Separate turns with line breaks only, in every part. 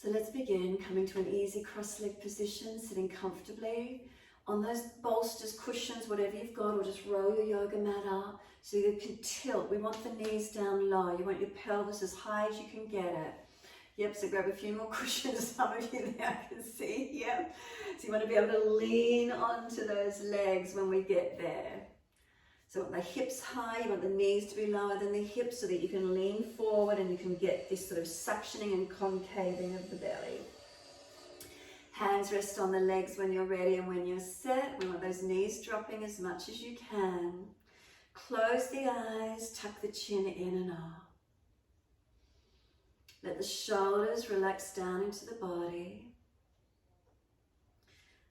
So let's begin coming to an easy cross-leg position, sitting comfortably on those bolsters, cushions, whatever you've got, or just roll your yoga mat up so you can tilt. We want the knees down low. You want your pelvis as high as you can get it. Yep, so grab a few more cushions, some of you there I can see, yep. So you want to be able to lean onto those legs when we get there. So you want the hips high, you want the knees to be lower than the hips so that you can lean forward and you can get this sort of suctioning and concaving of the belly. Hands rest on the legs when you're ready and when you're set. We want those knees dropping as much as you can. Close the eyes, tuck the chin in and up. Let the shoulders relax down into the body.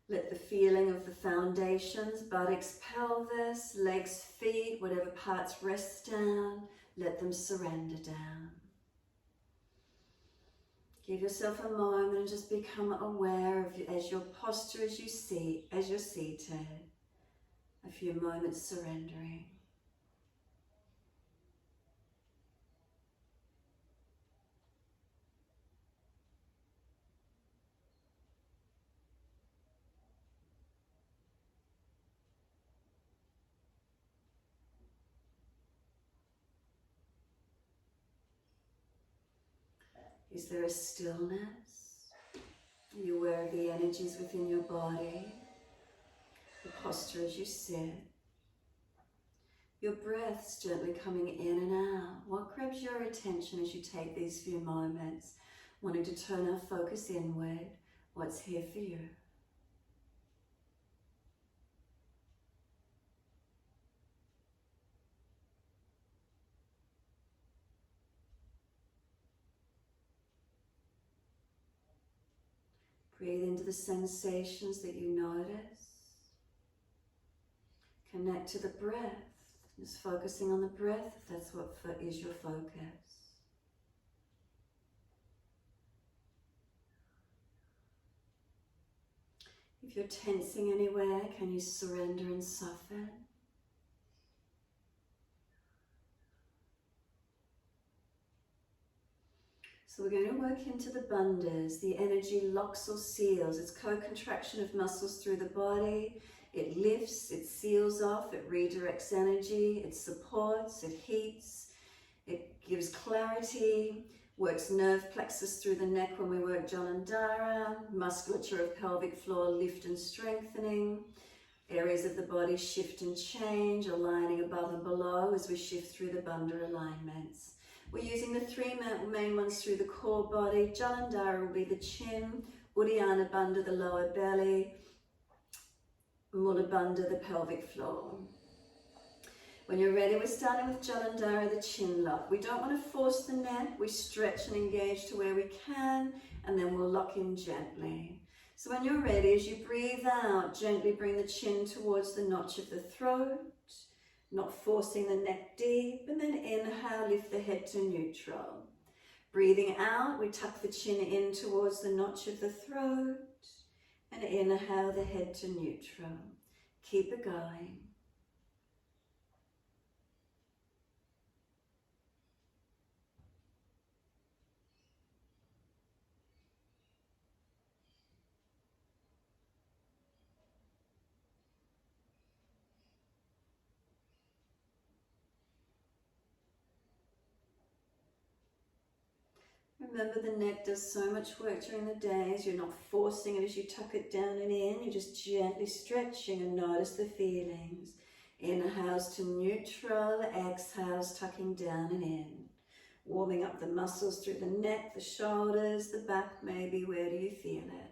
Let the feeling of the foundations, buttocks, pelvis, legs, feet, whatever parts rest down, let them surrender down. Give yourself a moment and just become aware of as your posture as you're seated. A few moments surrendering. Is there a stillness? Are you aware of the energies within your body? The posture as you sit? Your breath's gently coming in and out. What grabs your attention as you take these few moments, wanting to turn our focus inward? What's here for you? Breathe into the sensations that you notice. Connect to the breath. Just focusing on the breath if that's what is your focus. If you're tensing anywhere, can you surrender and soften? So we're going to work into the bandhas. The energy locks or seals. It's co-contraction of muscles through the body. It lifts, it seals off, it redirects energy, it supports, it heats, it gives clarity, works nerve plexus through the neck when we work Jalandhara, musculature of pelvic floor lift and strengthening, areas of the body shift and change, aligning above and below as we shift through the bandha alignments. We're using the three main ones through the core body. Jalandhara will be the chin, Uddiyana Bandha, the lower belly, Mula Bandha, the pelvic floor. When you're ready, we're starting with Jalandhara, the chin lock. We don't want to force the neck. We stretch and engage to where we can, and then we'll lock in gently. So when you're ready, as you breathe out, gently bring the chin towards the notch of the throat, not forcing the neck deep, and then inhale, lift the head to neutral. Breathing out, we tuck the chin in towards the notch of the throat, and inhale the head to neutral. Keep it going. Remember, the neck does so much work during the days. You're not forcing it as you tuck it down and in. You're just gently stretching and notice the feelings. Inhales to neutral, exhales tucking down and in. Warming up the muscles through the neck, the shoulders, the back maybe. Where do you feel it?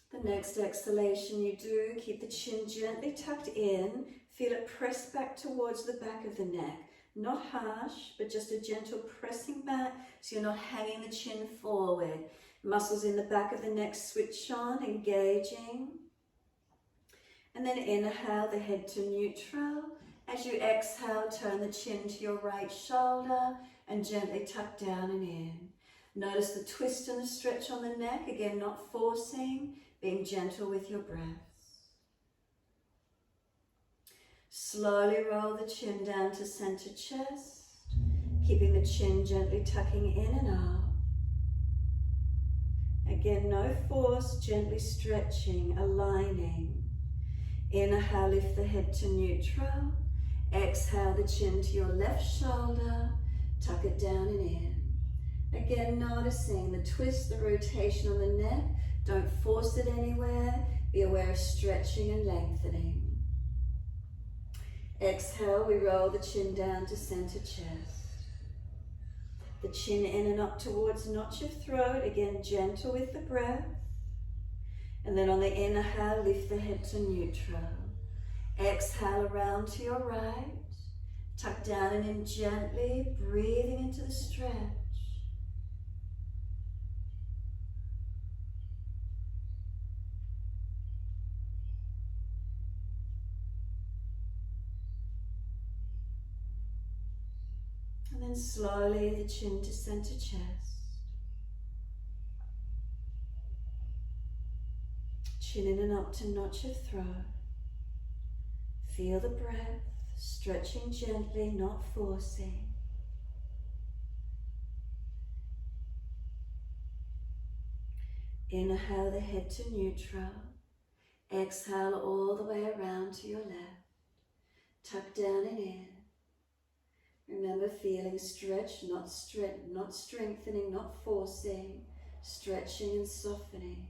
The next exhalation you do, keep the chin gently tucked in. Feel it press back towards the back of the neck. Not harsh, but just a gentle pressing back so you're not hanging the chin forward. Muscles in the back of the neck switch on, engaging. And then inhale the head to neutral. As you exhale, turn the chin to your right shoulder and gently tuck down and in. Notice the twist and the stretch on the neck, again not forcing, being gentle with your breaths. Slowly roll the chin down to center chest, keeping the chin gently tucking in and up. Again, no force, gently stretching, aligning. Inhale, lift the head to neutral. Exhale, the chin to your left shoulder. Tuck it down and in. Again, noticing the twist, the rotation on the neck. Don't force it anywhere. Be aware of stretching and lengthening. Exhale, we roll the chin down to center chest. The chin in and up towards notch of throat. Again, gentle with the breath. And then on the inhale, lift the head to neutral. Exhale around to your right. Tuck down and in gently, breathing into the stretch. And then slowly the chin to center chest. Chin in and up to notch of throat. Feel the breath, stretching gently, not forcing. Inhale the head to neutral. Exhale all the way around to your left. Tuck down and in. Remember, feeling stretch, not strengthening, not forcing. Stretching and softening.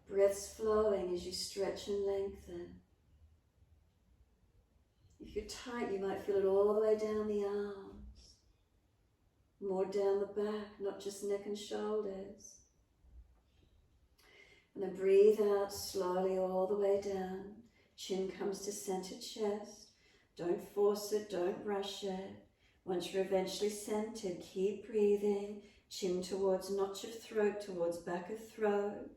Breaths flowing as you stretch and lengthen. If you're tight, you might feel it all the way down the arms. More down the back, not just neck and shoulders. And then breathe out slowly all the way down. Chin comes to center chest. Don't force it, don't rush it. Once you're eventually centered, keep breathing. Chin towards notch of throat, towards back of throat.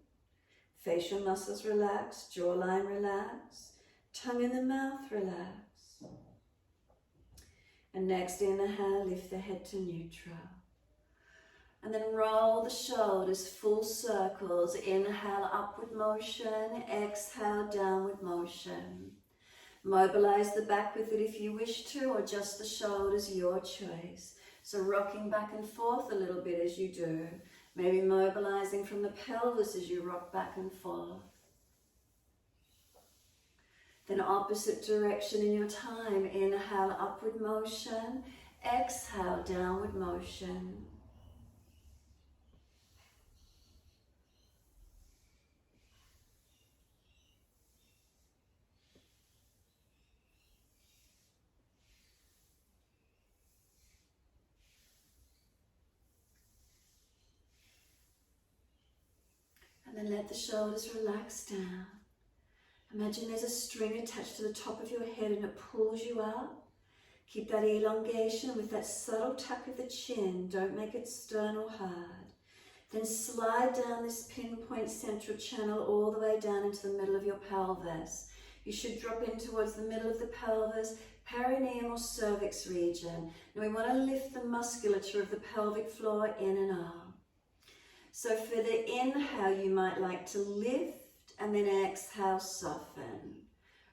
Facial muscles relax, jawline relax. Tongue in the mouth relax. And next inhale, lift the head to neutral. And then roll the shoulders, full circles. Inhale, upward motion. Exhale, downward motion. Mobilize the back with it if you wish to, or just the shoulders, your choice. So rocking back and forth a little bit as you do. Maybe mobilizing from the pelvis as you rock back and forth. Then opposite direction in your time. Inhale, upward motion. Exhale, downward motion. And then let the shoulders relax down. Imagine there's a string attached to the top of your head and it pulls you up. Keep that elongation with that subtle tuck of the chin. Don't make it stern or hard. Then slide down this pinpoint central channel all the way down into the middle of your pelvis. You should drop in towards the middle of the pelvis, perineum or cervix region. Now we want to lift the musculature of the pelvic floor in and up. So for the inhale, you might like to lift and then exhale, soften.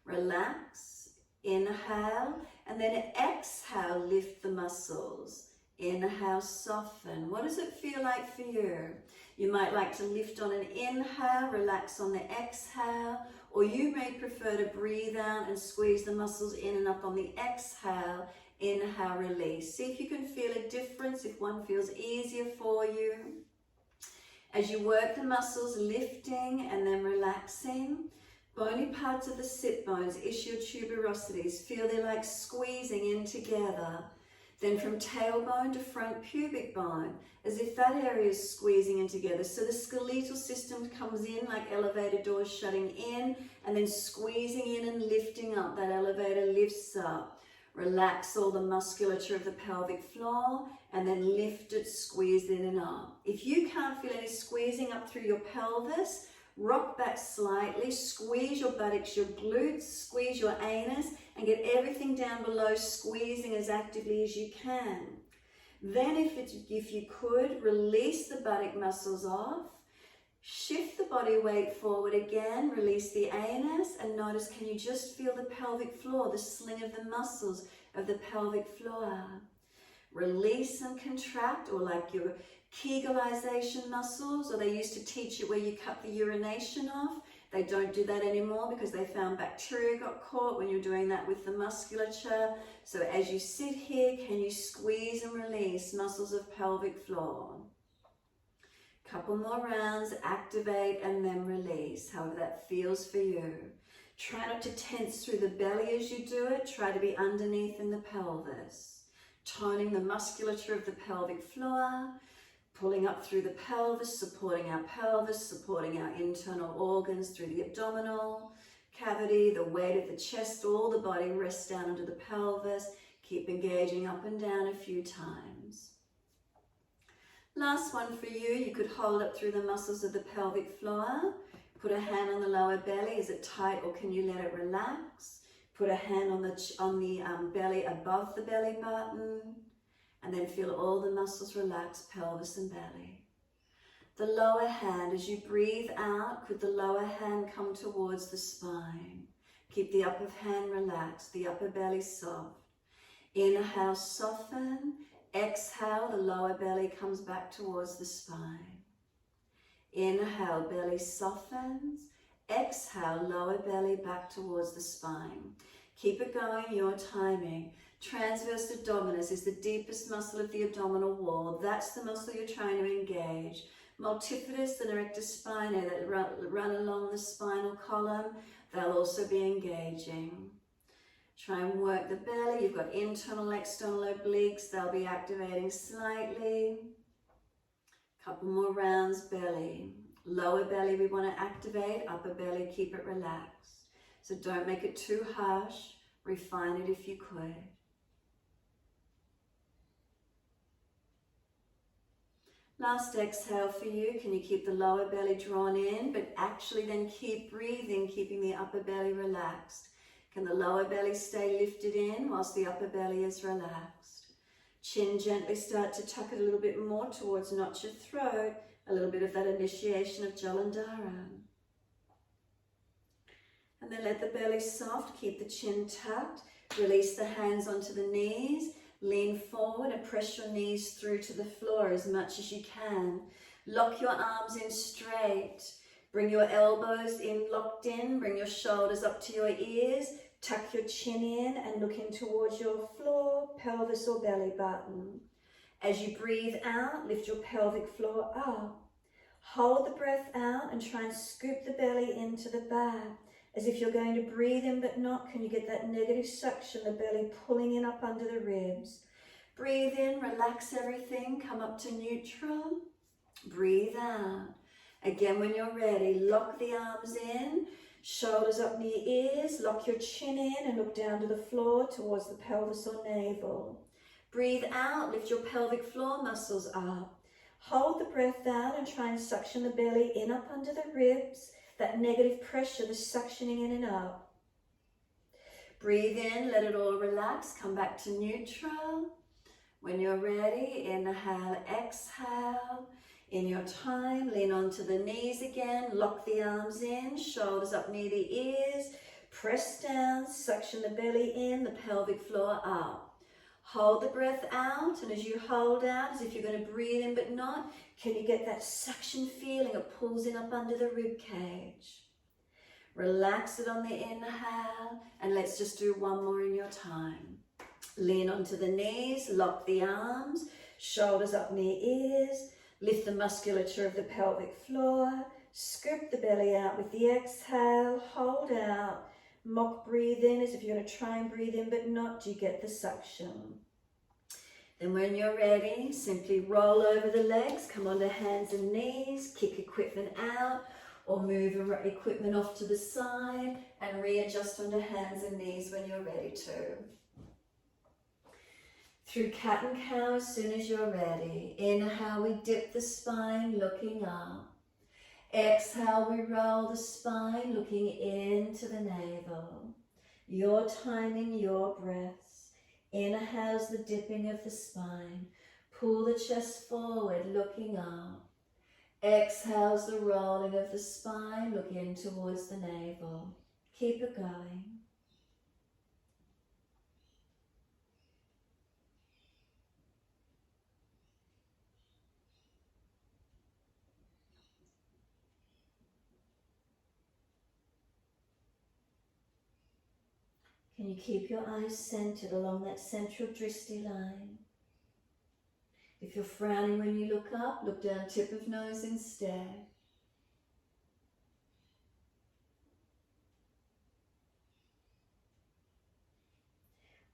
Relax, inhale, and then exhale, lift the muscles. Inhale, soften. What does it feel like for you? You might like to lift on an inhale, relax on the exhale, or you may prefer to breathe out and squeeze the muscles in and up on the exhale. Inhale, release. See if you can feel a difference, if one feels easier for you. As you work the muscles, lifting and then relaxing, bony parts of the sit bones, ischial tuberosities, feel they're like squeezing in together. Then from tailbone to front pubic bone, as if that area is squeezing in together. So the skeletal system comes in like elevator doors shutting in and then squeezing in and lifting up. That elevator lifts up. Relax all the musculature of the pelvic floor and then lift it, squeeze it in and up. If you can't feel any squeezing up through your pelvis, rock back slightly, squeeze your buttocks, your glutes, squeeze your anus, and get everything down below, squeezing as actively as you can. Then if you could, release the buttock muscles off, Shift the body weight forward again, release the anus, and notice, can you just feel the pelvic floor, the sling of the muscles of the pelvic floor? Release and contract, or like your Kegelization muscles, or they used to teach you where you cut the urination off. They don't do that anymore because they found bacteria got caught when you're doing that with the musculature. So as you sit here, can you squeeze and release muscles of pelvic floor? Couple more rounds, activate and then release, however that feels for you. Try not to tense through the belly as you do it. Try to be underneath in the pelvis. Toning the musculature of the pelvic floor, pulling up through the pelvis, supporting our internal organs through the abdominal cavity, the weight of the chest, all the body rests down into the pelvis. Keep engaging up and down a few times. Last one for you, you could hold up through the muscles of the pelvic floor. Put a hand on the lower belly. Is it tight or can you let it relax? Put a hand on the belly above the belly button. And then feel all the muscles relax, pelvis and belly. The lower hand, as you breathe out, could the lower hand come towards the spine? Keep the upper hand relaxed, the upper belly soft. Inhale, soften. Exhale, the lower belly comes back towards the spine. Inhale, belly softens. Exhale, lower belly back towards the spine. Keep it going, your timing. Transverse abdominis is the deepest muscle of the abdominal wall. That's the muscle you're trying to engage. Multifidus and erectus spinae that run along the spinal column, they'll also be engaging. Try and work the belly. You've got internal, external obliques. They'll be activating slightly. Couple more rounds, belly. Lower belly we want to activate. Upper belly, keep it relaxed. So don't make it too harsh. Refine it if you could. Last exhale for you. Can you keep the lower belly drawn in, but actually then keep breathing, keeping the upper belly relaxed. Can the lower belly stay lifted in whilst the upper belly is relaxed? Chin gently start to tuck it a little bit more towards not your throat. A little bit of that initiation of Jalandhara. And then let the belly soft, keep the chin tucked. Release the hands onto the knees. Lean forward and press your knees through to the floor as much as you can. Lock your arms in straight. Bring your elbows in, locked in. Bring your shoulders up to your ears. Tuck your chin in and look in towards your floor, pelvis or belly button. As you breathe out, lift your pelvic floor up. Hold the breath out and try and scoop the belly into the back. As if you're going to breathe in but not. Can you get that negative suction, the belly pulling in up under the ribs? Breathe in, relax everything, come up to neutral. Breathe out. Again, when you're ready, lock the arms in, shoulders up near ears, lock your chin in and look down to the floor towards the pelvis or navel. Breathe out, lift your pelvic floor muscles up. Hold the breath out and try and suction the belly in up under the ribs. That negative pressure, the suctioning in and up. Breathe in, let it all relax, come back to neutral. When you're ready, inhale, exhale. In your time, lean onto the knees again, lock the arms in, shoulders up near the ears, press down, suction the belly in, the pelvic floor up. Hold the breath out, and as you hold out, as if you're going to breathe in but not, can you get that suction feeling? It pulls in up under the rib cage. Relax it on the inhale, and let's just do one more in your time. Lean onto the knees, lock the arms, shoulders up near ears, lift the musculature of the pelvic floor, scoop the belly out with the exhale, hold out, mock breathe in as if you're going to try and breathe in but not. Do you get the suction? Then when you're ready, simply roll over the legs, come onto hands and knees, kick equipment out or move equipment off to the side and readjust onto hands and knees when you're ready to. Through cat and cow as soon as you're ready. Inhale, we dip the spine looking up. Exhale, we roll the spine looking into the navel. Your timing, your breaths. Inhale's the dipping of the spine. Pull the chest forward, looking up. Exhale's the rolling of the spine. Look in towards the navel. Keep it going. Can you keep your eyes centered along that central drishti line? If you're frowning when you look down tip of nose instead.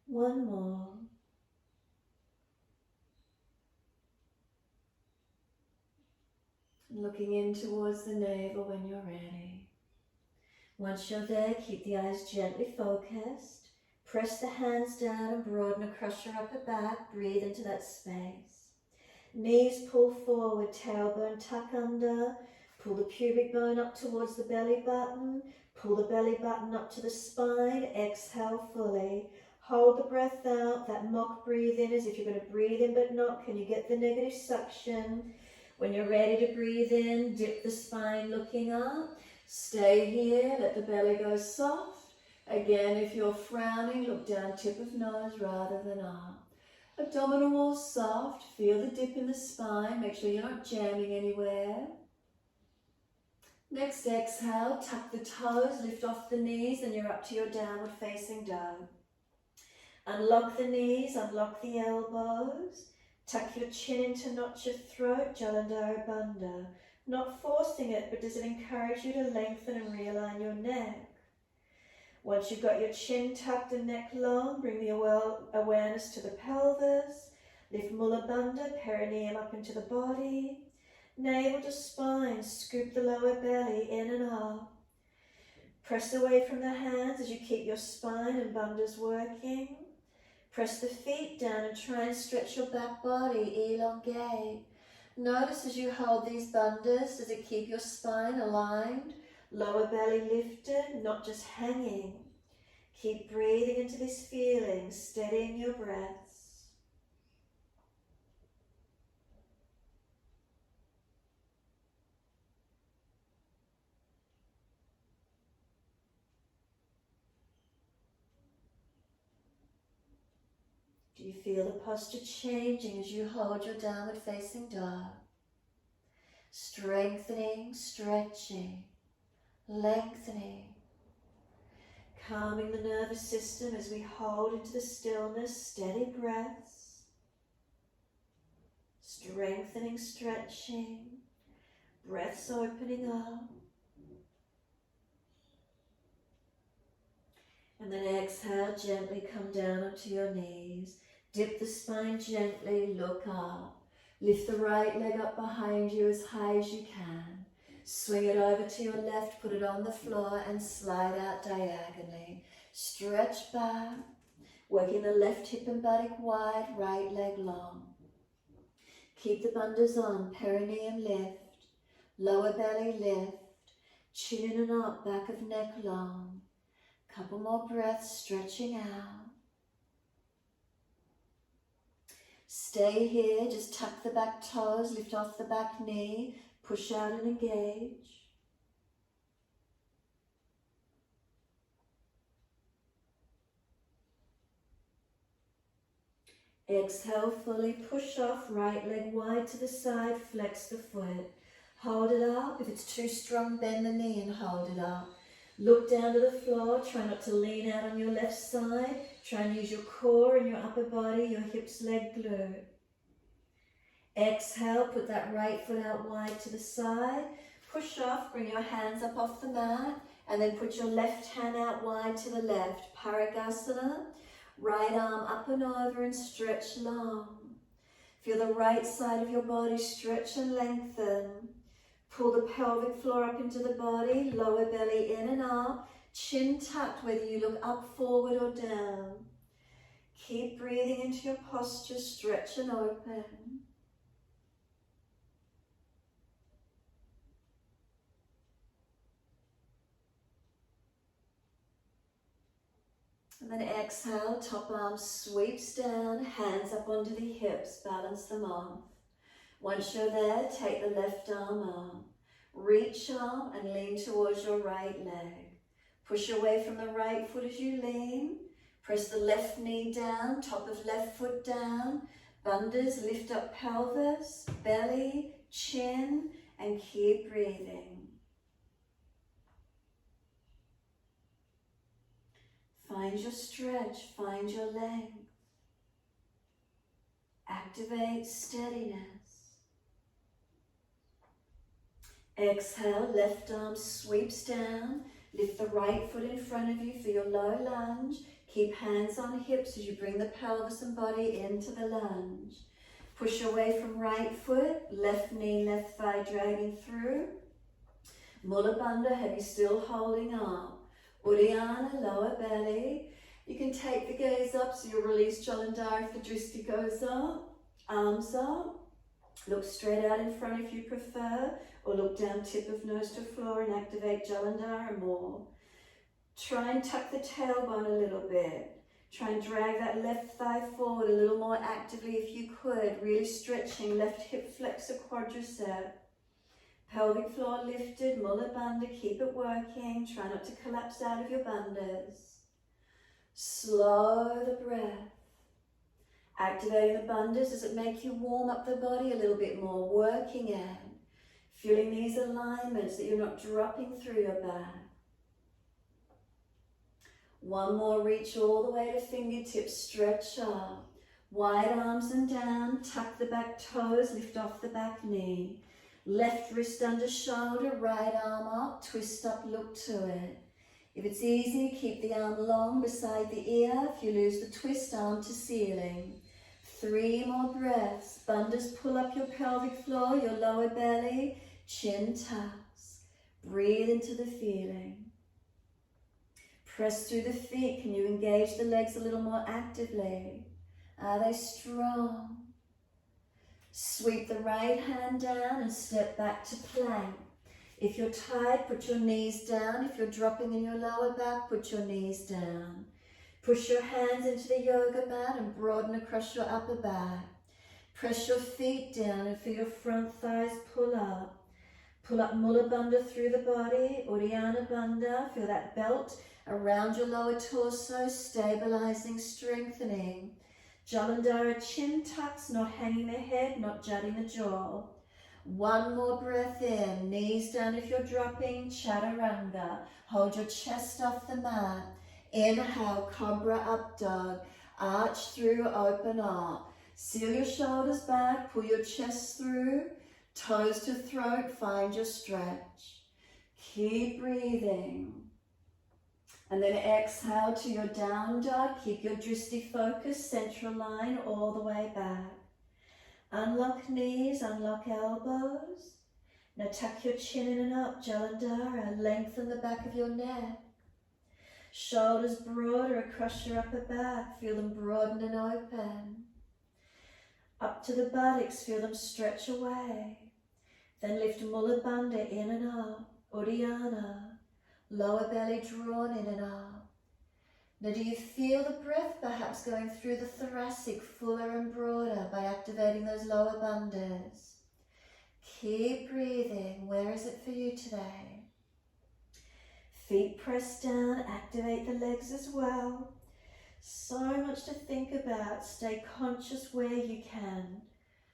One more. Looking in towards the navel when you're ready. Once you're there, keep the eyes gently focused. Press the hands down and broaden across your upper back. Breathe into that space. Knees pull forward, tailbone tuck under. Pull the pubic bone up towards the belly button. Pull the belly button up to the spine. Exhale fully. Hold the breath out. That mock breathe in as if you're going to breathe in but not. Can you get the negative suction? When you're ready to breathe in, dip the spine looking up. Stay here, let the belly go soft. Again, if you're frowning, look down tip of nose rather than up. Abdominal wall soft, feel the dip in the spine, make sure you're not jamming anywhere. Next exhale, tuck the toes, lift off the knees, and you're up to your downward facing dog. Unlock the knees, unlock the elbows. Tuck your chin into notch your throat, Jalandhara Bandha. Not forcing it, but does it encourage you to lengthen and realign your neck? Once you've got your chin tucked and neck long, bring the awareness to the pelvis. Lift Mula Bandha, perineum up into the body. Navel to spine, scoop the lower belly in and up. Press away from the hands as you keep your spine and bandhas working. Press the feet down and try and stretch your back body, elongate. Notice as you hold these bandhas, does it keep your spine aligned? Lower belly lifted, not just hanging. Keep breathing into this feeling, steadying your breaths. Do you feel the posture changing as you hold your downward facing dog? Strengthening, stretching, lengthening. Calming the nervous system as we hold into the stillness, steady breaths. Strengthening, stretching, breaths opening up. And then exhale, gently come down onto your knees. Dip the spine gently, look up. Lift the right leg up behind you as high as you can. Swing it over to your left, put it on the floor and slide out diagonally. Stretch back, working the left hip and buttock wide, right leg long. Keep the bandhas on, perineum lift, lower belly lift, chin in and up, back of neck long. Couple more breaths, stretching out. Stay here, just tuck the back toes, lift off the back knee, push out and engage. Exhale fully, push off, right leg wide to the side, flex the foot. Hold it up, if it's too strong, bend the knee and hold it up. Look down to the floor, try not to lean out on your left side. Try and use your core and your upper body, your hips, leg, glute. Exhale, put that right foot out wide to the side. Push off, bring your hands up off the mat, and then put your left hand out wide to the left. Parigasana, right arm up and over and stretch long. Feel the right side of your body stretch and lengthen. Pull the pelvic floor up into the body, lower belly in and up, chin tucked whether you look up, forward or down. Keep breathing into your posture, stretch and open. And then exhale, top arm sweeps down, hands up onto the hips, balance them off. Once you're there, take the left arm up. Reach arm and lean towards your right leg. Push away from the right foot as you lean. Press the left knee down, top of left foot down. Bandhas, lift up pelvis, belly, chin, and keep breathing. Find your stretch, find your length. Activate steadiness. Exhale, left arm sweeps down. Lift the right foot in front of you for your low lunge. Keep hands on hips as you bring the pelvis and body into the lunge. Push away from right foot, left knee, left thigh dragging through. Mula Bandha, heavy still holding up. Uddiyana, lower belly. You can take the gaze up so you'll release Jalandhara if the drishti goes up. Arms up. Look straight out in front if you prefer, or look down tip of nose to floor and activate Jalandhara more. Try and tuck the tailbone a little bit. Try and drag that left thigh forward a little more actively if you could, really stretching left hip flexor quadricep. Pelvic floor lifted, Mula Bandha, keep it working. Try not to collapse out of your bandhas. Slow the breath. Activating the bandhas, does it make you warm up the body a little bit more? Working in. Feeling these alignments that you're not dropping through your back. One more, reach all the way to fingertips, stretch up. Wide arms and down, tuck the back toes, lift off the back knee. Left wrist under shoulder, right arm up, twist up, look to it. If it's easy, keep the arm long beside the ear. If you lose the twist, arm to ceiling. 3 more breaths. Bandhas, pull up your pelvic floor, your lower belly, chin tucks. Breathe into the feeling. Press through the feet. Can you engage the legs a little more actively? Are they strong? Sweep the right hand down and step back to plank. If you're tired, put your knees down. If you're dropping in your lower back, put your knees down. Push your hands into the yoga mat and broaden across your upper back. Press your feet down and feel your front thighs pull up. Pull up Mula Bandha through the body, Uddiyana Bandha. Feel that belt around your lower torso, stabilizing, strengthening. Jalandhara, chin tucks, not hanging the head, not jutting the jaw. 1 more breath in, knees down if you're dropping, chaturanga. Hold your chest off the mat. Inhale, cobra up dog. Arch through, open up. Seal your shoulders back, pull your chest through. Toes to throat, find your stretch. Keep breathing. And then exhale to your down dog. Keep your drishti focused, central line all the way back. Unlock knees, unlock elbows. Now tuck your chin in and up, Jalandhara. Lengthen the back of your neck. Shoulders broader across your upper back. Feel them broaden and open. Up to the buttocks, feel them stretch away. Then lift Mula Bandha in and up, Uddiyana. Lower belly drawn in and up. Now do you feel the breath perhaps going through the thoracic fuller and broader by activating those lower bandhas? Keep breathing. Where is it for you today? Feet pressed down, activate the legs as well. So much to think about. Stay conscious where you can.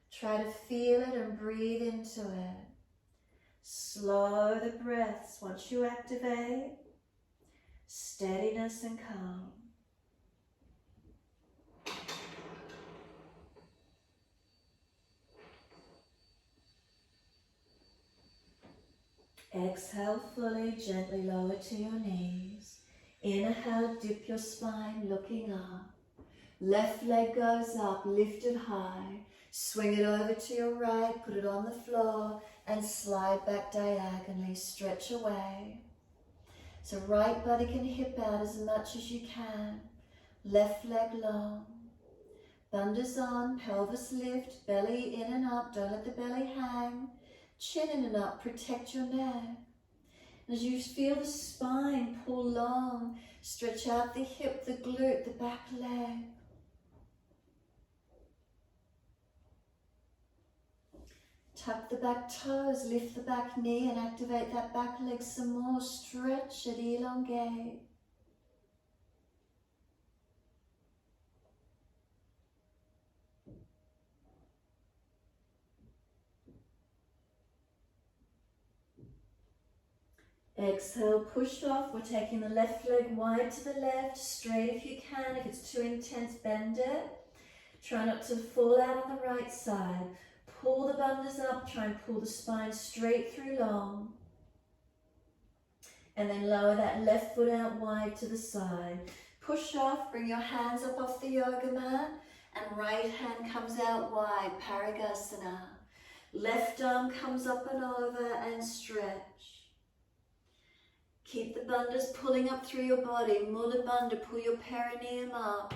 Try to feel it and breathe into it. Slow the breaths once you activate. Steadiness and calm. Exhale fully, gently lower to your knees. Inhale, dip your spine, looking up. Left leg goes up, lifted high. Swing it over to your right, put it on the floor, and slide back diagonally, stretch away. So right body can hip out as much as you can. Left leg long. Bandhas on, pelvis lift, belly in and up, don't let the belly hang. Chin in and up, protect your neck. As you feel the spine pull long, stretch out the hip, the glute, the back leg. Tuck the back toes, lift the back knee and activate that back leg some more. Stretch it, elongate. Exhale, push off. We're taking the left leg wide to the left, straight if you can. If it's too intense, bend it. Try not to fall out on the right side. Pull the bandhas up, try and pull the spine straight through long. And then lower that left foot out wide to the side. Push off, bring your hands up off the yoga mat, and right hand comes out wide, Parigasana. Left arm comes up and over and stretch. Keep the bandhas pulling up through your body. Mula Bandha, pull your perineum up.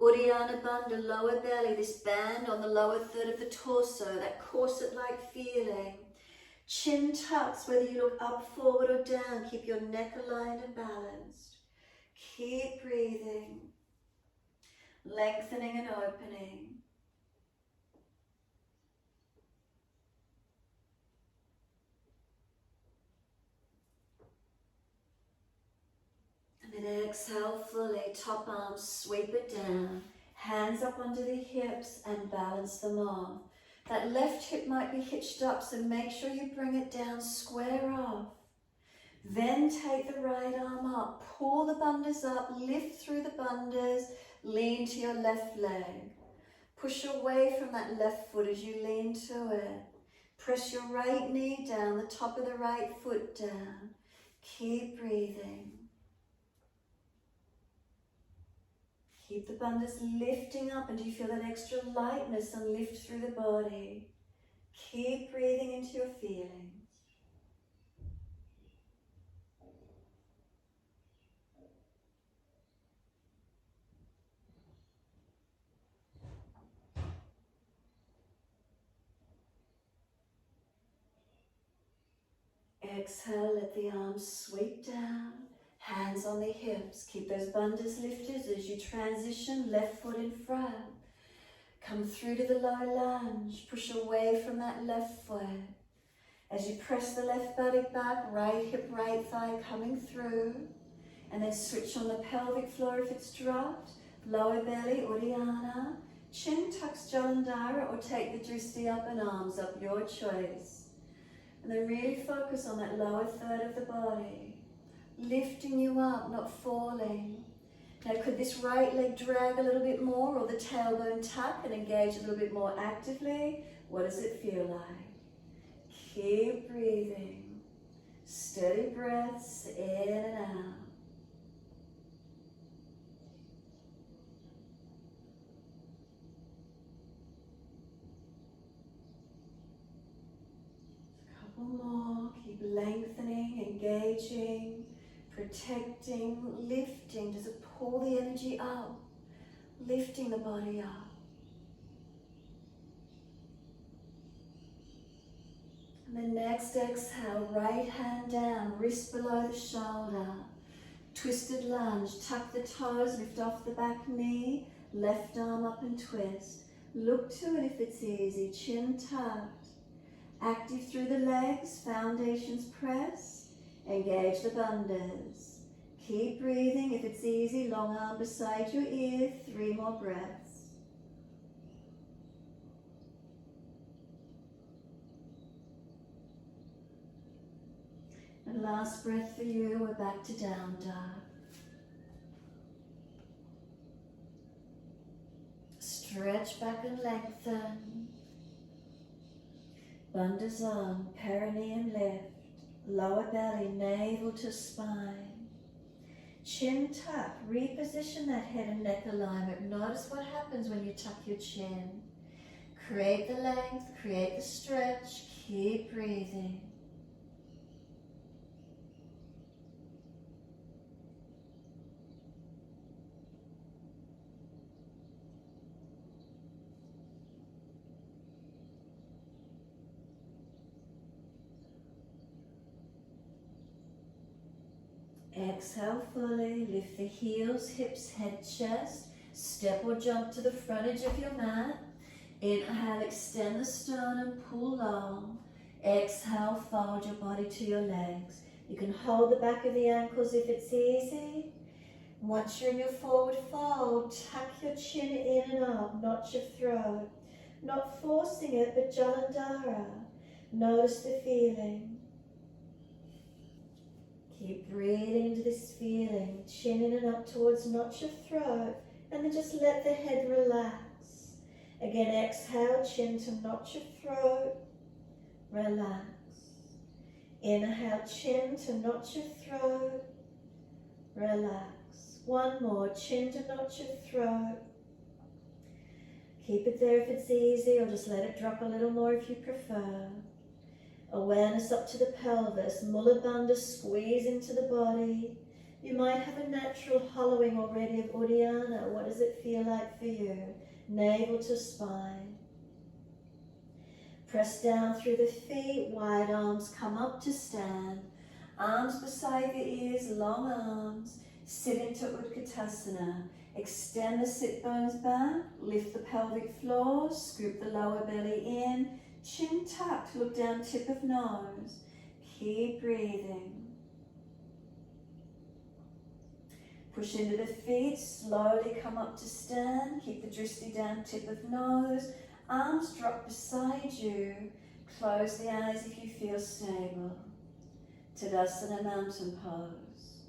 Uddiyana Bandha, lower belly, this band on the lower third of the torso, that corset-like feeling. Chin tucks, whether you look up, forward or down, keep your neck aligned and balanced. Keep breathing, lengthening and opening. And then exhale fully, top arm, sweep it down. Hands up under the hips and balance them off. That left hip might be hitched up, so make sure you bring it down, square off. Then take the right arm up, pull the bandhas up, lift through the bandhas, lean to your left leg. Push away from that left foot as you lean to it. Press your right knee down, the top of the right foot down. Keep breathing. Keep the bandhas lifting up, and do you feel that extra lightness and lift through the body? Keep breathing into your feelings. Exhale, let the arms sweep down. Hands on the hips, keep those bandhas lifted as you transition, left foot in front. Come through to the low lunge, push away from that left foot. As you press the left buttock back, right hip, right thigh coming through. And then switch on the pelvic floor if it's dropped. Lower belly, Uddiyana. Chin tucks Jalandhara, or take the Drishti up and arms up, your choice. And then really focus on that lower third of the body. Lifting you up, not falling. Now could this right leg drag a little bit more, or the tailbone tuck and engage a little bit more actively? What does it feel like? Keep breathing. Steady breaths in and out. A couple more. Keep lengthening, engaging. Protecting, lifting. Does it pull the energy up? Lifting the body up. And then next exhale, right hand down, wrist below the shoulder. Twisted lunge, tuck the toes, lift off the back knee, left arm up and twist. Look to it if it's easy, chin tucked. Active through the legs, foundations press. Engage the bandhas. Keep breathing. If it's easy, long arm beside your ear. 3 more breaths. And last breath for you. We're back to down dog. Stretch back and lengthen. Bandhas on, perineum lift. Lower belly, navel to spine. Chin tuck, reposition that head and neck alignment. Notice what happens when you tuck your chin. Create the length, create the stretch, keep breathing. Exhale fully, lift the heels, hips, head, chest. Step or jump to the front edge of your mat. Inhale, extend the sternum, pull long. Exhale, fold your body to your legs. You can hold the back of the ankles if it's easy. Once you're in your forward fold, tuck your chin in and up, notch your throat. Not forcing it, but Jalandhara. Notice the feeling. Keep breathing into this feeling. Chin in and up towards notch your throat, and then just let the head relax. Again, exhale, chin to notch your throat. Relax. Inhale, chin to notch your throat. Relax. One more, chin to notch your throat. Keep it there if it's easy, or just let it drop a little more if you prefer. Awareness up to the pelvis, Mula Bandha, squeeze into the body. You might have a natural hollowing already of Uddiyana. What does it feel like for you? Navel to spine. Press down through the feet, wide arms come up to stand. Arms beside the ears, long arms. Sit into Utkatasana. Extend the sit bones back, lift the pelvic floor, scoop the lower belly in. Chin tucked, look down tip of nose. Keep breathing. Push into the feet, slowly come up to stand. Keep the drishti down tip of nose. Arms drop beside you. Close the eyes if you feel stable. Tadasana, mountain pose.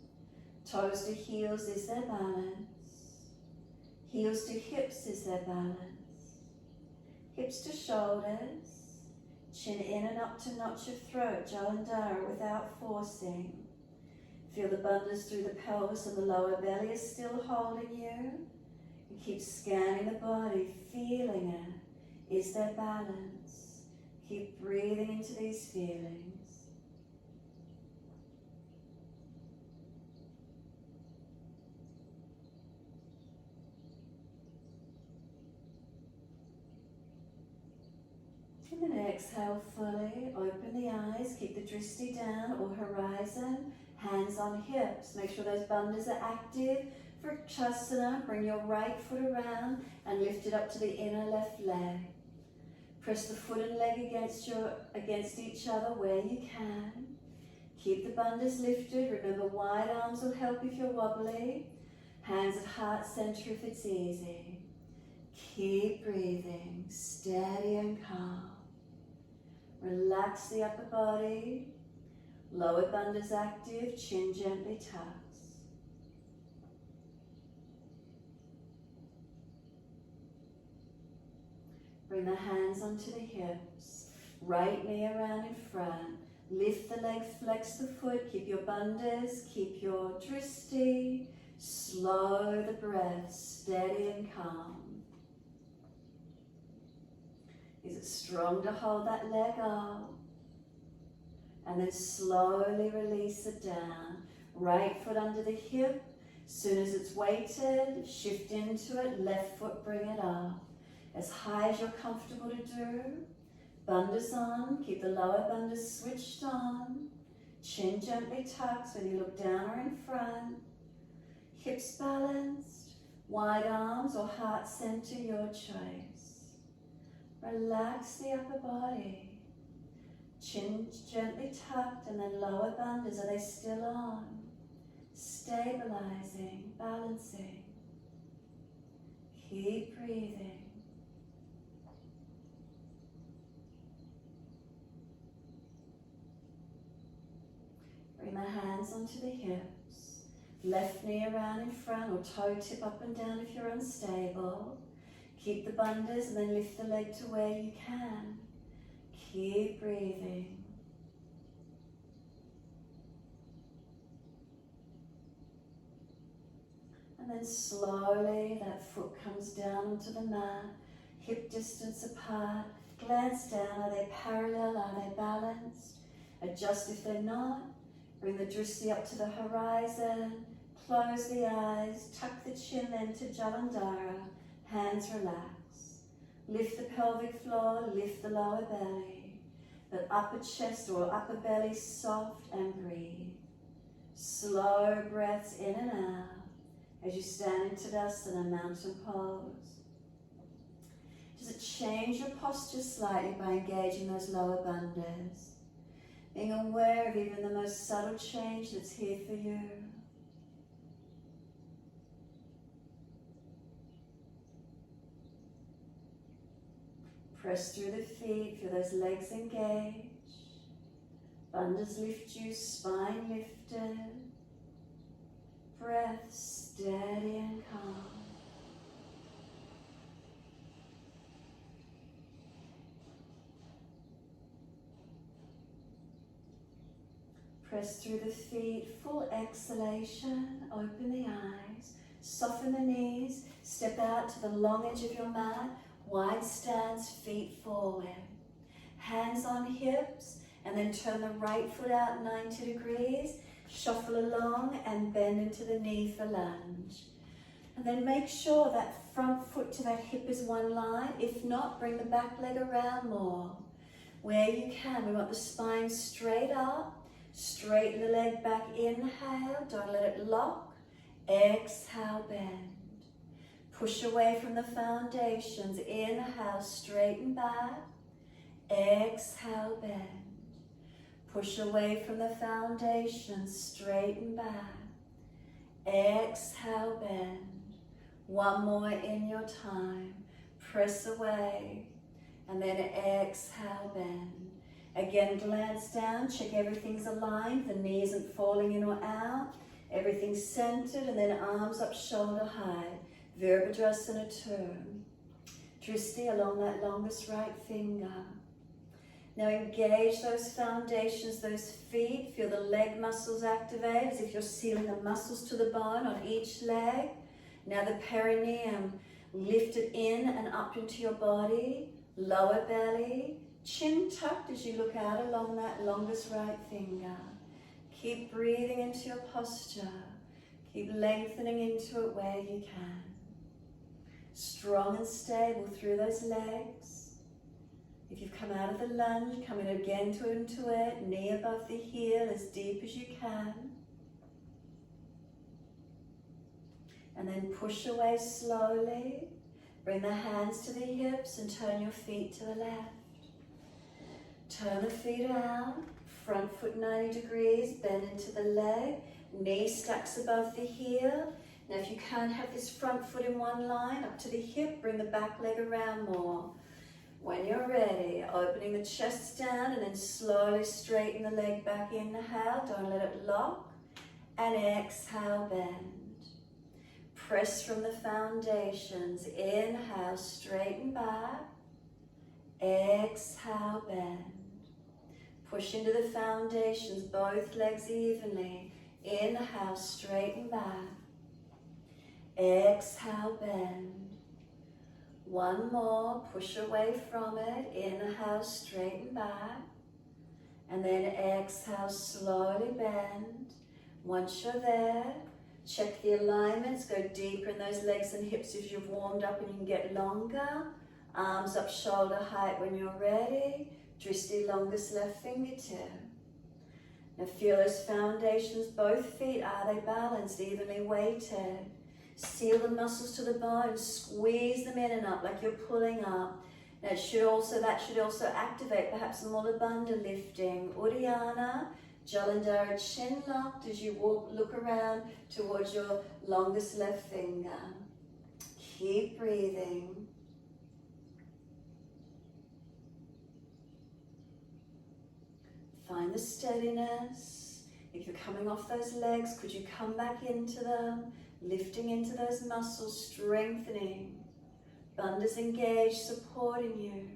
Toes to heels is their balance. Heels to hips is their balance. Hips to shoulders. Chin in and up to notch your throat, Jalandhara, without forcing. Feel the bandhas through the pelvis and the lower belly is still holding you. And keep scanning the body, feeling it. Is there balance? Keep breathing into these feelings. And then exhale fully, open the eyes, keep the drishti down or horizon, hands on hips. Make sure those bandhas are active. For Chasana, bring your right foot around and lift it up to the inner left leg. Press the foot and leg against each other where you can. Keep the bandhas lifted. Remember, wide arms will help if you're wobbly. Hands at heart center if it's easy. Keep breathing, steady and calm. Relax the upper body. Lower bandhas active, chin gently tucks. Bring the hands onto the hips. Right knee around in front. Lift the leg, flex the foot. Keep your bandhas, keep your drishti. Slow the breath, steady and calm. Is it strong to hold that leg up? And then slowly release it down. Right foot under the hip. Soon as it's weighted, shift into it. Left foot, bring it up. As high as you're comfortable to do. Bandhas on. Keep the lower bandhas switched on. Chin gently tucks whether you look down or in front. Hips balanced. Wide arms or heart center, your choice. Relax the upper body. Chin gently tucked and then lower bandhas. Are they still on? Stabilizing, balancing. Keep breathing. Bring the hands onto the hips. Left knee around in front or toe tip up and down if you're unstable. Keep the bandhas and then lift the leg to where you can. Keep breathing. And then slowly that foot comes down onto the mat, hip distance apart. Glance down, are they parallel, are they balanced? Adjust if they're not. Bring the drishti up to the horizon. Close the eyes, tuck the chin then to Jalandhara. Hands relax. Lift the pelvic floor, lift the lower belly. But upper chest or upper belly soft and breathe. Slow breaths in and out as you stand in Tadasana, mountain pose. Just to change your posture slightly by engaging those lower bandhas. Being aware of even the most subtle change that's here for you. Press through the feet, feel those legs engage. Bandhas lift you, spine lifted. Breath steady and calm. Press through the feet, full exhalation, open the eyes, soften the knees, step out to the long edge of your mat, wide stance, feet forward. Hands on hips, and then turn the right foot out 90 degrees, shuffle along and bend into the knee for lunge. And then make sure that front foot to that hip is one line. If not, bring the back leg around more. Where you can, we want the spine straight up. Straighten the leg back, inhale, don't let it lock. Exhale, bend. Push away from the foundations, inhale, straighten back. Exhale, bend. Push away from the foundations, straighten back. Exhale, bend. One more in your time. Press away, and then exhale, bend. Again, glance down, check everything's aligned, the knee isn't falling in or out, everything's centered, and then arms up shoulder height. Virabhadrasana turn. Dristi along that longest right finger. Now engage those foundations, those feet, feel the leg muscles activate as if you're sealing the muscles to the bone on each leg. Now the perineum lifted in and up into your body, lower belly, chin tucked as you look out along that longest right finger. Keep breathing into your posture. Keep lengthening into it where you can. Strong and stable through those legs. If you've come out of the lunge, come in again into it, knee above the heel as deep as you can. And then push away slowly. Bring the hands to the hips and turn your feet to the left. Turn the feet out, front foot 90 degrees, bend into the leg, knee stacks above the heel. Now if you can't have this front foot in one line, up to the hip, bring the back leg around more. When you're ready, opening the chest down and then slowly straighten the leg back, inhale, don't let it lock, and exhale, bend. Press from the foundations, inhale, straighten back, exhale, bend. Push into the foundations, both legs evenly. Inhale, straighten back. Exhale, bend. One more, push away from it. Inhale, straighten back. And then exhale, slowly bend. Once you're there, check the alignments. Go deeper in those legs and hips if you've warmed up and you can get longer. Arms up shoulder height when you're ready. Dristi longest left fingertip. Now feel those foundations, both feet, are they balanced, evenly weighted? Seal the muscles to the bone, squeeze them in and up like you're pulling up. Now that should also activate perhaps Mula Bandha lifting. Uddiyana, Jalandhara chin locked as you look around towards your longest left finger. Keep breathing. Find the steadiness. If you're coming off those legs, could you come back into them, lifting into those muscles, strengthening. Bandhas engaged, supporting you.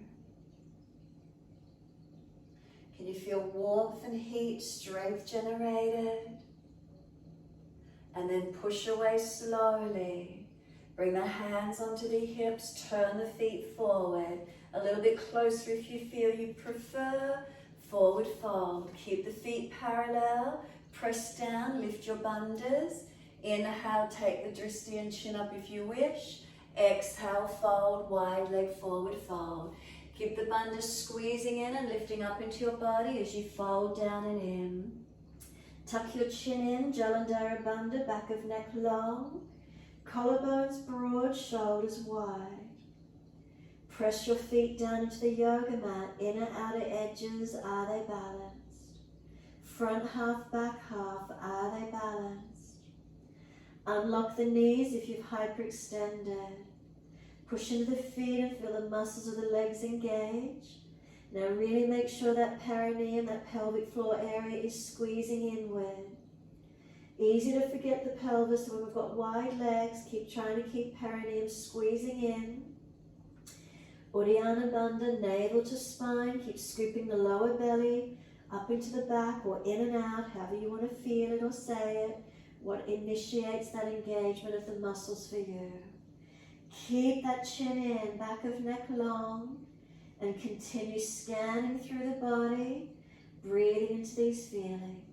Can you feel warmth and heat, strength generated? And then push away slowly. Bring the hands onto the hips, turn the feet forward. A little bit closer if you feel you prefer. Forward fold. Keep the feet parallel. Press down, lift your bandhas. Inhale, take the dristi and chin up if you wish. Exhale, fold, wide leg forward fold. Keep the bandhas squeezing in and lifting up into your body as you fold down and in. Tuck your chin in, Jalandhara Bandha, back of neck long. Collarbones broad, shoulders wide.
Press your feet down into the yoga mat. Inner, outer edges, are they balanced? Front half, back half, are they balanced? Unlock the knees if you've hyperextended. Push into the feet and feel the muscles of the legs engage. Now really make sure that perineum, that pelvic floor area is squeezing inward. Easy to forget the pelvis, so when we've got wide legs, keep trying to keep perineum squeezing in. Uddiyana Bandha, navel to spine, keep scooping the lower belly up into the back or in and out, however you want to feel it or say it, what initiates that engagement of the muscles for you. Keep that chin in, back of neck long, and continue scanning through the body, breathing into these feelings.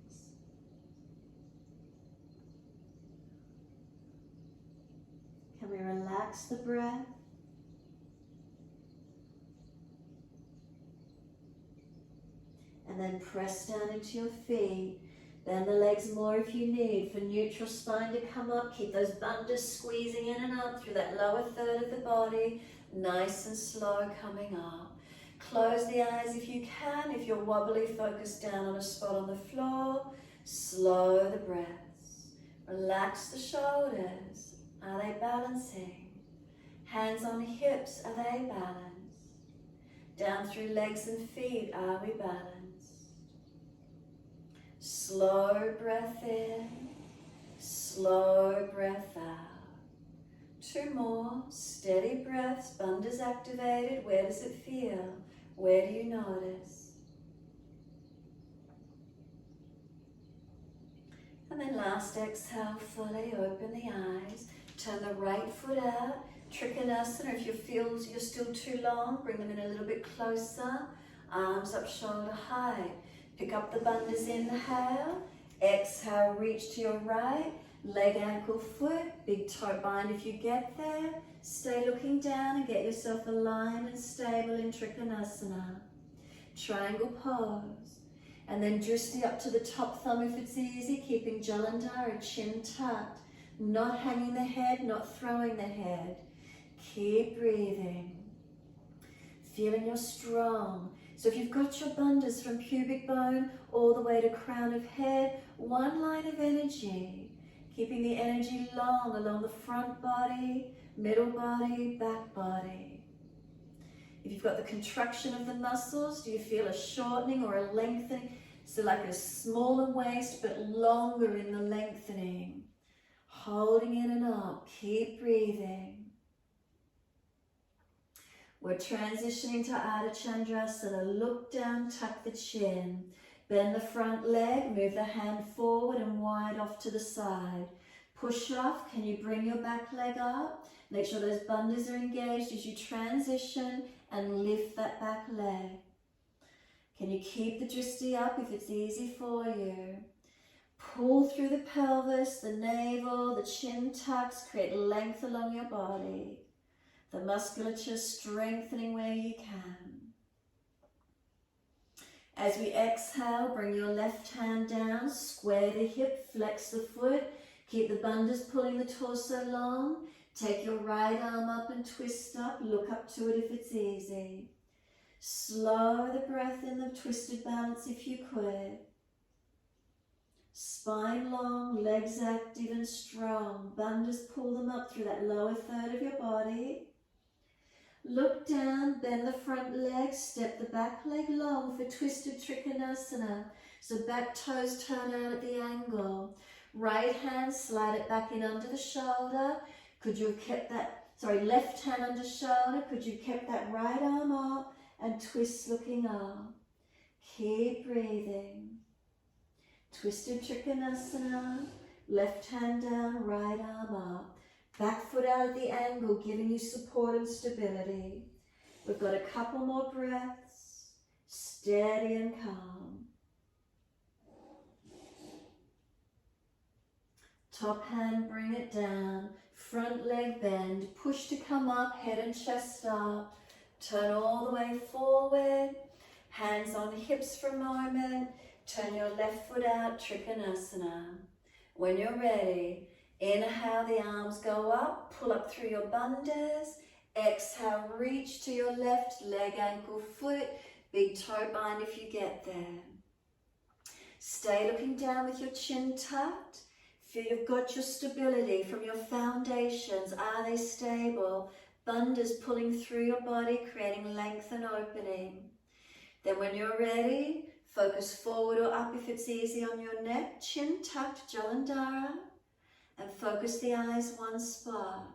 Can we relax the breath? And then press down into your feet. Bend the legs more if you need. For neutral spine to come up, keep those bandhas squeezing in and up through that lower third of the body. Nice and slow coming up. Close the eyes if you can. If you're wobbly, focus down on a spot on the floor. Slow the breaths. Relax the shoulders. Are they balancing? Hands on hips, are they balanced? Down through legs and feet, are we balanced? Slow breath in, slow breath out. Two more, steady breaths, bandhas activated. Where does it feel? Where do you notice? And then last exhale, fully open the eyes. Turn the right foot out. Trikonasana, if you feel you're still too long, bring them in a little bit closer. Arms up shoulder height. Pick up the bandhas, inhale. Exhale, reach to your right. Leg, ankle, foot. Big toe bind if you get there. Stay looking down and get yourself aligned and stable in Trikonasana. Triangle pose. And then drishti up to the top thumb if it's easy, keeping Jalandhara, chin tucked. Not hanging the head, not throwing the head. Keep breathing. Feeling you're strong. So if you've got your bandhas from pubic bone all the way to crown of head, one line of energy. Keeping the energy long along the front body, middle body, back body. If you've got the contraction of the muscles, do you feel a shortening or a lengthening? So like a smaller waist but longer in the lengthening. Holding in and up, keep breathing. We're transitioning to Ardha Chandrasana. Look down, tuck the chin. Bend the front leg, move the hand forward and wide off to the side. Push off, can you bring your back leg up? Make sure those bandhas are engaged as you transition and lift that back leg. Can you keep the drishti up if it's easy for you? Pull through the pelvis, the navel, the chin tucks, create length along your body. The musculature strengthening where you can. As we exhale, bring your left hand down, square the hip, flex the foot, keep the bandhas pulling the torso long. Take your right arm up and twist up, look up to it if it's easy. Slow the breath in the twisted balance if you could. Spine long, legs active and strong. Bandhas, pull them up through that lower third of your body. Look down, bend the front leg, step the back leg long for twisted Trikonasana. So back toes turn out at the angle. Right hand, slide it back in under the shoulder. Could you have kept that, left hand under shoulder. Could you have kept that right arm up and twist looking up. Keep breathing. Twisted Trikonasana, left hand down, right arm up. Back foot out at the angle, giving you support and stability. We've got a couple more breaths. Steady and calm. Top hand, bring it down. Front leg bend. Push to come up, head and chest up. Turn all the way forward. Hands on hips for a moment. Turn your left foot out, Trikonasana. When you're ready, inhale, the arms go up, pull up through your bandhas.
Exhale, reach to your left leg, ankle, foot, big toe bind if you get there. Stay looking down with your chin tucked. Feel you've got your stability from your foundations. Are they stable? Bandhas pulling through your body, creating length and opening. Then when you're ready, focus forward or up if it's easy on your neck. Chin tucked, Jalandhara. And focus the eyes one spot.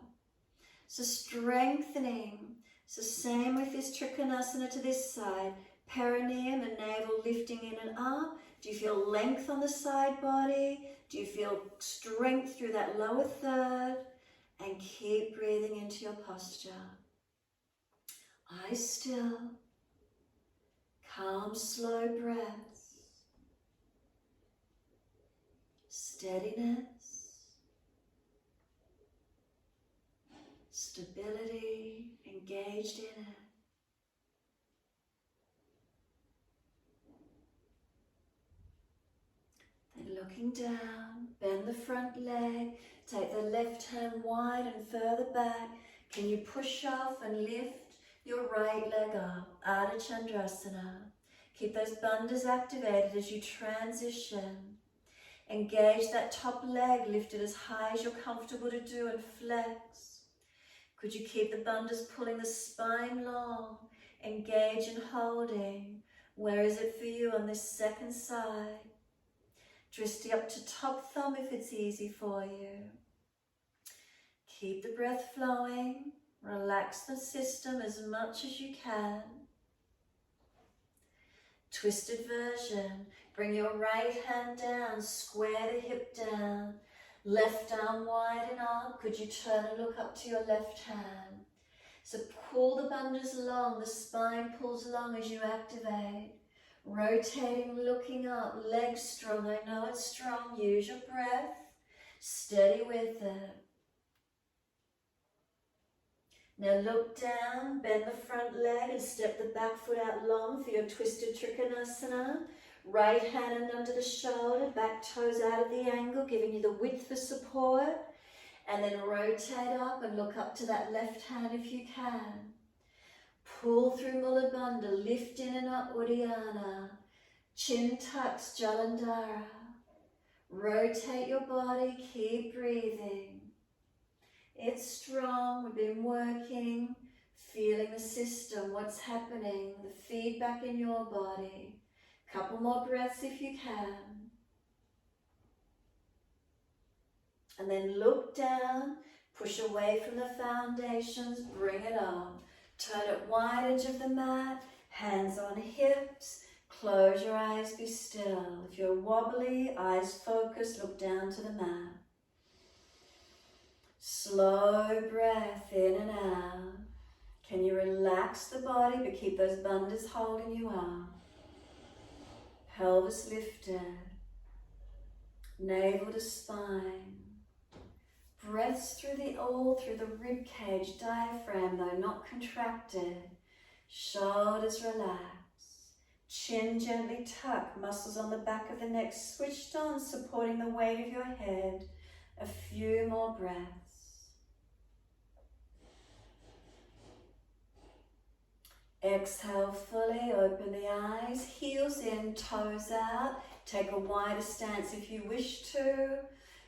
So strengthening. So same with this Trikonasana to this side. Perineum and navel lifting in and up. Do you feel length on the side body? Do you feel strength through that lower third? And keep breathing into your posture. Eyes still. Calm, slow breaths. Steadiness. Stability. Engaged in it. Looking down, bend the front leg, take the left hand wide and further back. Can you push off and lift your right leg up, Ardha Chandrasana. Keep those bandhas activated as you transition. Engage that top leg lifted as high as you're comfortable to do and flex. Could you keep the bandhas pulling the spine long? Engage in holding. Where is it for you on this second side? Drishti up to top thumb if it's easy for you. Keep the breath flowing. Relax the system as much as you can. Twisted version. Bring your right hand down. Square the hip down. Left arm widen up. Could you turn and look up to your left hand? So pull the bandhas long. The spine pulls long as you activate. Rotating, looking up, legs strong. I know it's strong. Use your breath. Steady with it. Now look down, bend the front leg and step the back foot out long for your twisted Trikonasana. Right hand and under the shoulder, back toes out of the angle, giving you the width for support. And then rotate up and look up to that left hand if you can. Pull through Mula Bandha, lift in and up Uddiyana. Chin tucks Jalandhara. Rotate your body, keep breathing. It's strong, we've been working, feeling the system, what's happening, the feedback in your body. Couple more breaths if you can. And then look down, push away from the foundations, bring it up. Turn it wide edge of the mat, hands on hips, close your eyes, be still. If you're wobbly, eyes focused, look down to the mat. Slow breath in and out. Can you relax the body but keep those bandhas holding you up? Pelvis lifted, navel to spine. Breaths through the rib cage, diaphragm though not contracted. Shoulders relax. Chin gently tuck, muscles on the back of the neck switched on, supporting the weight of your head. A few more breaths. Exhale fully, open the eyes, heels in, toes out. Take a wider stance if you wish to.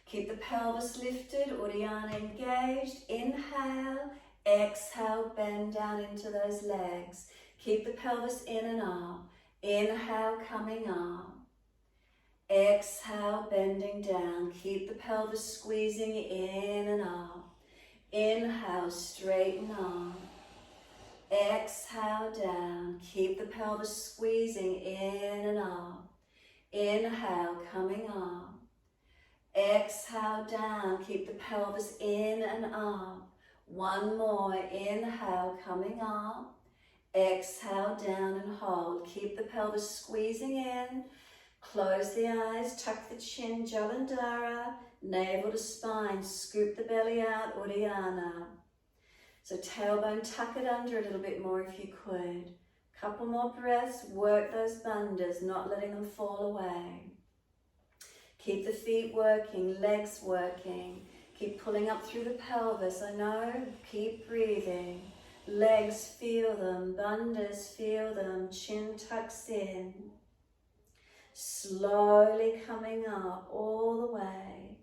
Keep the pelvis lifted, Uddiyana engaged. Inhale, exhale, bend down into those legs. Keep the pelvis in and up. Inhale, coming up. Exhale, bending down. Keep the pelvis squeezing in and up. Inhale, straighten up. Exhale, down. Keep the pelvis squeezing in and up. Inhale, coming up. Exhale, down. Keep the pelvis in and up. One more. Inhale, coming up. Exhale, down and hold. Keep the pelvis squeezing in. Close the eyes, tuck the chin, Jalandhara. Navel to spine, scoop the belly out, Uddiyana. So tailbone, tuck it under a little bit more if you could. Couple more breaths, work those bandhas, not letting them fall away. Keep the feet working, legs working. Keep pulling up through the pelvis, I know, keep breathing. Legs, feel them. Bandhas, feel them. Chin tucks in. Slowly coming up all the way.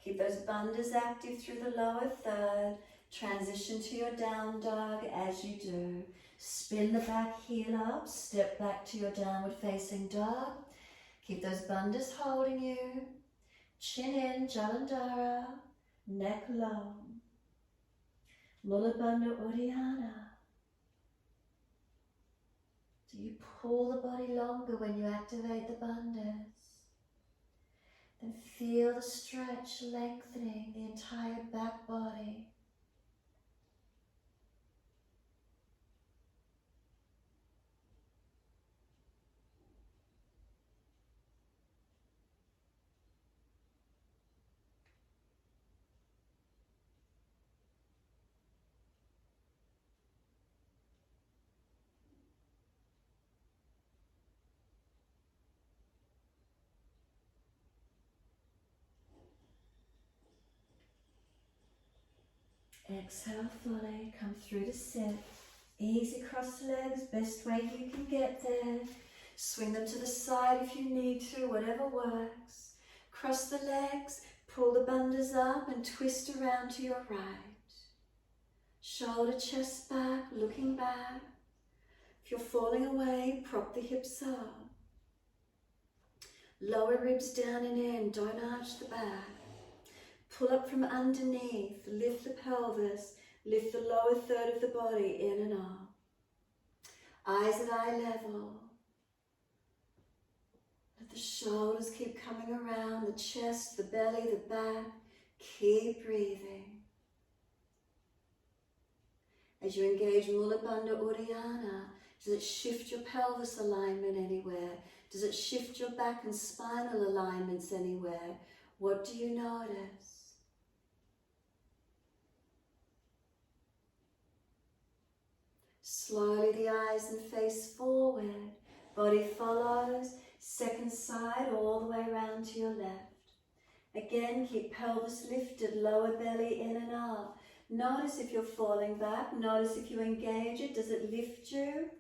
Keep those bandhas active through the lower third. Transition to your down dog as you do. Spin the back heel up. Step back to your downward facing dog. Keep those bandhas holding you. Chin in, Jalandhara. Neck low. Mula Bandha Uddiyana. Do you pull the body longer when you activate the bandhas? Then feel the stretch lengthening the entire back body. Exhale fully, come through to sit. Easy cross legs, best way you can get there. Swing them to the side if you need to, whatever works. Cross the legs, pull the bandhas up and twist around to your right. Shoulder, chest back, looking back. If you're falling away, prop the hips up. Lower ribs down and in, don't arch the back. Pull up from underneath, lift the pelvis, lift the lower third of the body in and up. Eyes at eye level. Let the shoulders keep coming around, the chest, the belly, the back. Keep breathing. As you engage Mula Bandha Uddiyana, does it shift your pelvis alignment anywhere? Does it shift your back and spinal alignments anywhere? What do you notice? Slowly the eyes and face forward, body follows, second side all the way around to your left. Again, keep pelvis lifted, lower belly in and up. Notice if you're falling back, notice if you engage it, does it lift you?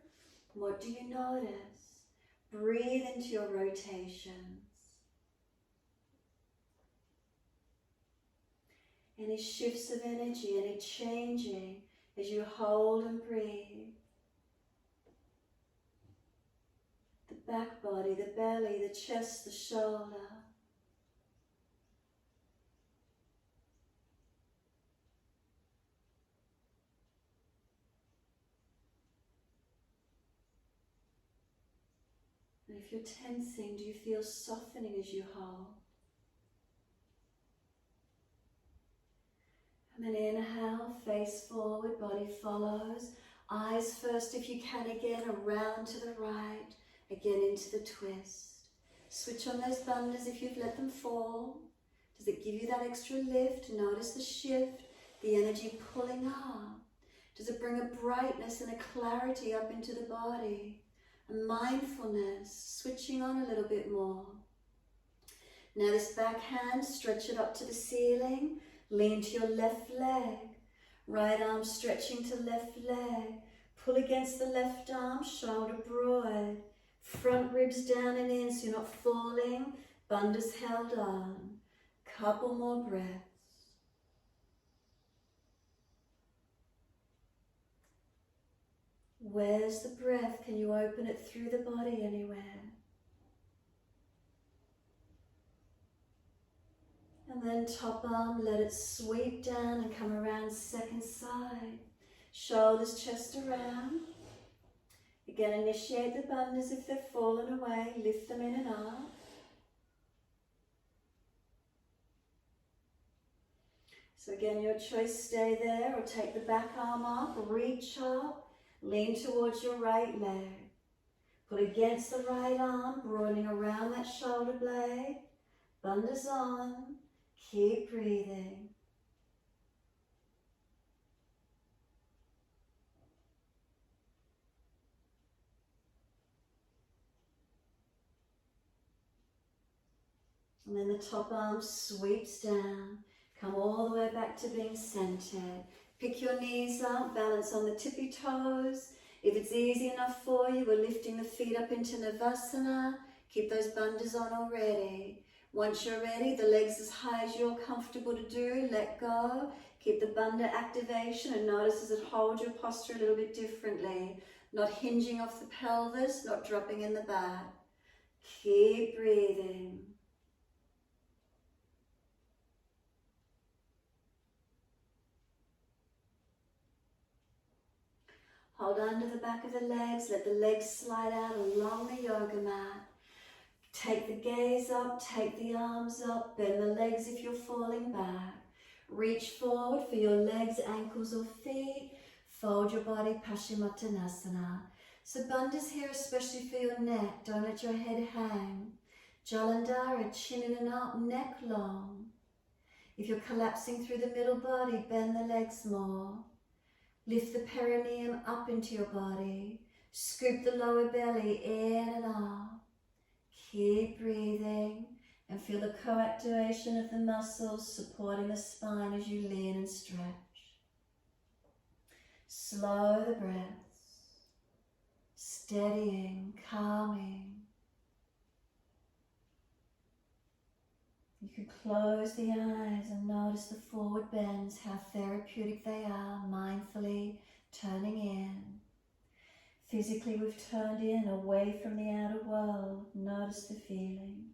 What do you notice? Breathe into your rotations. Any shifts of energy, any changing as you hold and breathe. The back body, the belly, the chest, the shoulder. And if you're tensing, do you feel softening as you hold? And then inhale, face forward, body follows. Eyes first if you can again, around to the right, again into the twist. Switch on those bandhas if you've let them fall. Does it give you that extra lift? Notice the shift, the energy pulling up. Does it bring a brightness and a clarity up into the body? A mindfulness, switching on a little bit more. Now this back hand, stretch it up to the ceiling. Lean to your left leg, right arm stretching to left leg. Pull against the left arm, shoulder broad. Front ribs down and in so you're not falling. Bandhas held on. Couple more breaths. Where's the breath? Can you open it through the body anywhere? And then top arm, let it sweep down and come around second side. Shoulders, chest around. Again, initiate the bandhas if they've fallen away. Lift them in and up. So again, your choice, stay there or take the back arm up, reach up, lean towards your right leg. Put against the right arm, broadening around that shoulder blade. Bandhas on. Keep breathing. And then the top arm sweeps down. Come all the way back to being centered. Pick your knees up, balance on the tippy toes. If it's easy enough for you, we're lifting the feet up into Navasana. Keep those bandhas on already. Once you're ready, the legs as high as you're comfortable to do, let go. Keep the bandha activation and notice as it holds your posture a little bit differently. Not hinging off the pelvis, not dropping in the back. Keep breathing. Hold on to the back of the legs, let the legs slide out along the yoga mat. Take the gaze up, take the arms up, bend the legs if you're falling back. Reach forward for your legs, ankles or feet. Fold your body, Paschimottanasana. So bandhas here especially for your neck, don't let your head hang. Jalandhara, chin in and up, neck long. If you're collapsing through the middle body, bend the legs more. Lift the perineum up into your body. Scoop the lower belly in and up. Keep breathing and feel the co-activation of the muscles supporting the spine as you lean and stretch. Slow the breaths, steadying, calming. You can close the eyes and notice the forward bends, how therapeutic they are, mindfully turning in. Physically, we've turned in, away from the outer world. Notice the feeling.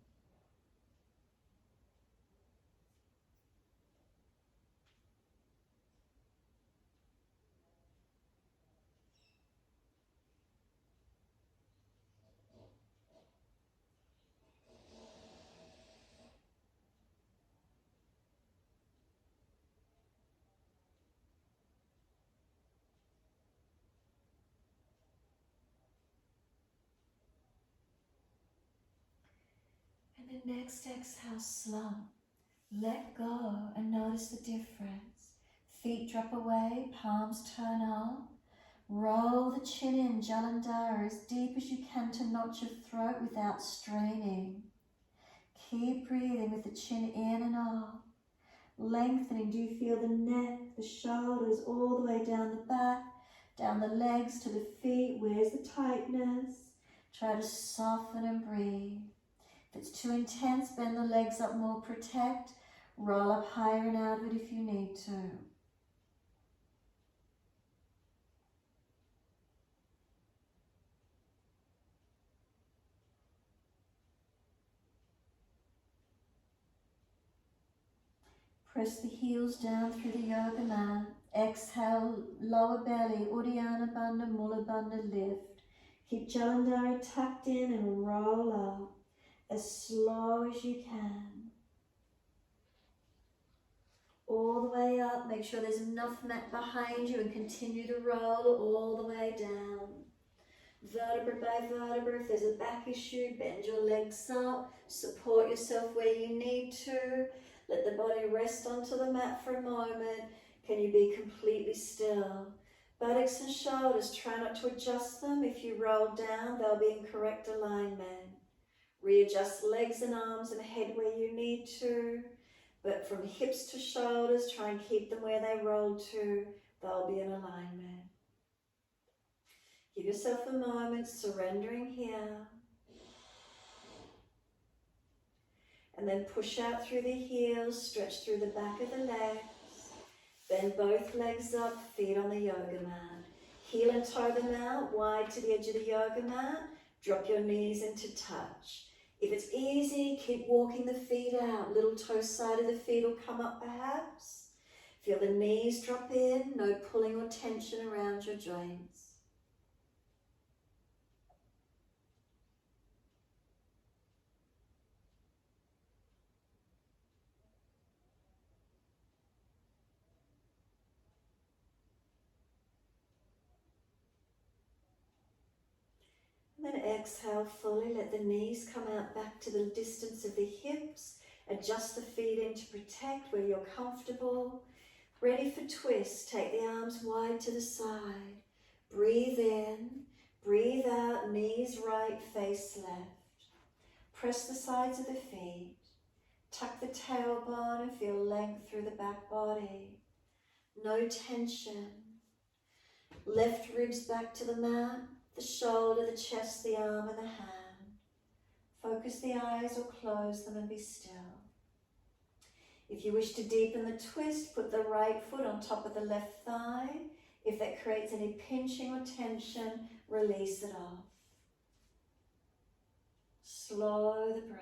And the next exhale, slump. Let go and notice the difference. Feet drop away, palms turn up. Roll the chin in, Jalandhara, as deep as you can to notch your throat without straining. Keep breathing with the chin in and up. Lengthening, do you feel the neck, the shoulders, all the way down the back, down the legs to the feet? Where's the tightness? Try to soften and breathe. If it's too intense, bend the legs up more, protect. Roll up higher and out of it if you need to. Press the heels down through the yoga mat. Exhale, lower belly, Uddiyana Bandha, Mula Bandha, lift. Keep Jalandhara tucked in and roll up as slow as you can. All the way up, make sure there's enough mat behind you and continue to roll all the way down. Vertebra by vertebra, if there's a back issue, bend your legs up, support yourself where you need to. Let the body rest onto the mat for a moment. Can you be completely still? Buttocks and shoulders, try not to adjust them. If you roll down, they'll be in correct alignment. Readjust legs and arms and head where you need to. But from hips to shoulders, try and keep them where they roll to. They'll be in alignment. Give yourself a moment, surrendering here. And then push out through the heels, stretch through the back of the legs. Bend both legs up, feet on the yoga mat. Heel and toe them out, wide to the edge of the yoga mat. Drop your knees into touch. If it's easy, keep walking the feet out. Little toe side of the feet will come up perhaps. Feel the knees drop in, no pulling or tension around your joints. Then exhale fully, let the knees come out back to the distance of the hips. Adjust the feet in to protect where you're comfortable. Ready for twist, take the arms wide to the side. Breathe in, breathe out, knees right, face left. Press the sides of the feet. Tuck the tailbone and feel length through the back body.
no tension. Left ribs back to the mat, the shoulder, the chest, the arm and the hand. Focus the eyes or close them and be still. If you wish to deepen the twist, put the right foot on top of the left thigh. If that creates any pinching or tension, release it off. Slow the breath.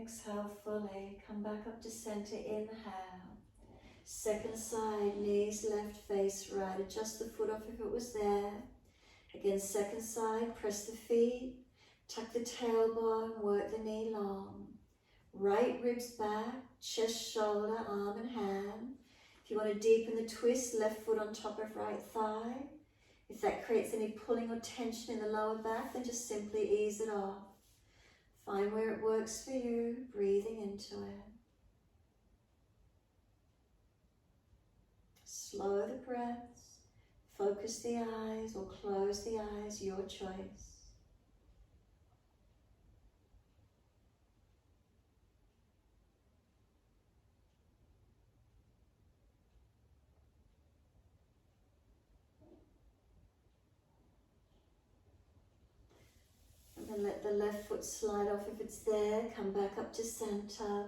Exhale fully, come back up to center, inhale. Second side, knees left, face right. Adjust the foot off if it was there. Again, second side, press the feet. Tuck the tailbone, work the knee long. Right ribs back, chest, shoulder, arm and hand. If you want to deepen the twist, left foot on top of right thigh. If that creates any pulling or tension in the lower back, then just simply ease it off. Find where it works for you, breathing into it. Slow the breaths, focus the eyes or close the eyes, your choice. And then let the left foot slide off if it's there, come back up to center.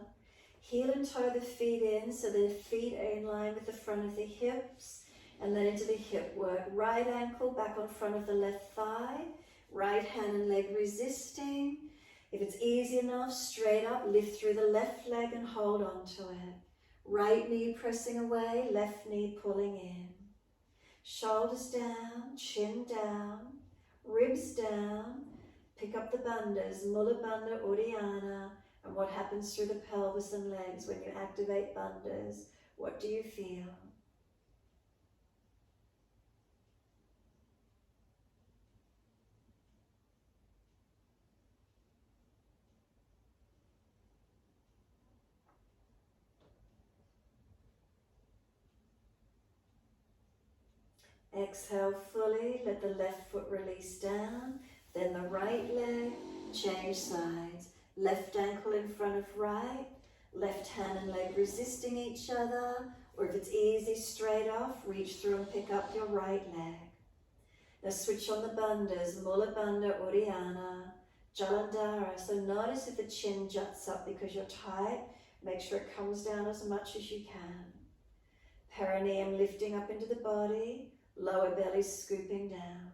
Heel and toe the feet in so the feet are in line with the front of the hips and then into the hip work. Right ankle back on front of the left thigh, right hand and leg resisting. If it's easy enough, straight up, lift through the left leg and hold on to it. Right knee pressing away, left knee pulling in. Shoulders down, chin down, ribs down. Pick up the bandhas, Mula Bandha, Uddiyana, and what happens through the pelvis and legs when you activate bandhas. What do you feel? Exhale fully, let the left foot release down, then the right leg, change sides. Left ankle in front of right, left hand and leg resisting each other, or if it's easy, straight off, reach through and pick up your right leg. Now switch on the bandhas, Mula Bandha, Uddiyana, Jalandhara. So notice if the chin juts up because you're tight, make sure it comes down as much as you can. Perineum lifting up into the body, lower belly scooping down.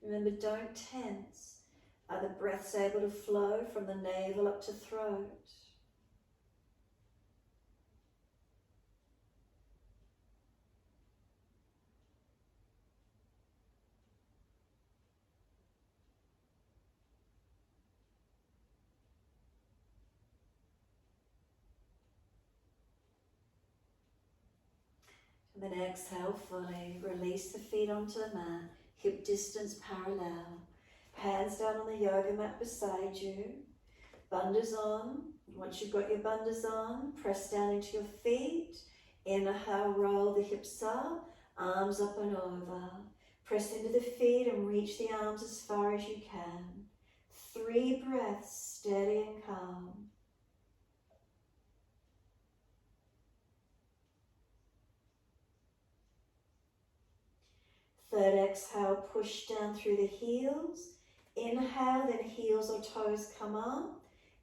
Remember, don't tense. Are the breaths able to flow from the navel up to throat? And then exhale fully, release the feet onto the mat, hip distance parallel. Hands down on the yoga mat beside you. Bandhas on. Once you've got your bandhas on, press down into your feet. Inhale, roll the hips up, arms up and over. Press into the feet and reach the arms as far as you can. 3 breaths, steady and calm. Third exhale, push down through the heels. Inhale, then heels or toes come up.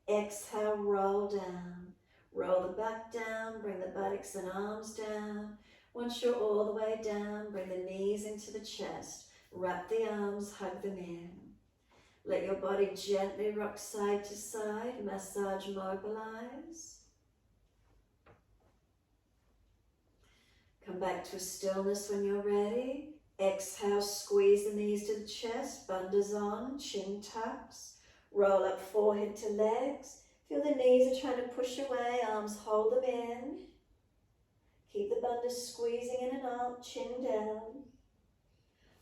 Exhale, roll down. Roll the back down, bring the buttocks and arms down. Once you're all the way down, bring the knees into the chest. Wrap the arms, hug them in. Let your body gently rock side to side, massage, mobilize. Come back to a stillness when you're ready. Exhale, squeeze the knees to the chest, bandhas on, chin tucks. Roll up forehead to legs. Feel the knees are trying to push away, arms hold them in. Keep the bandhas squeezing in and out, chin down.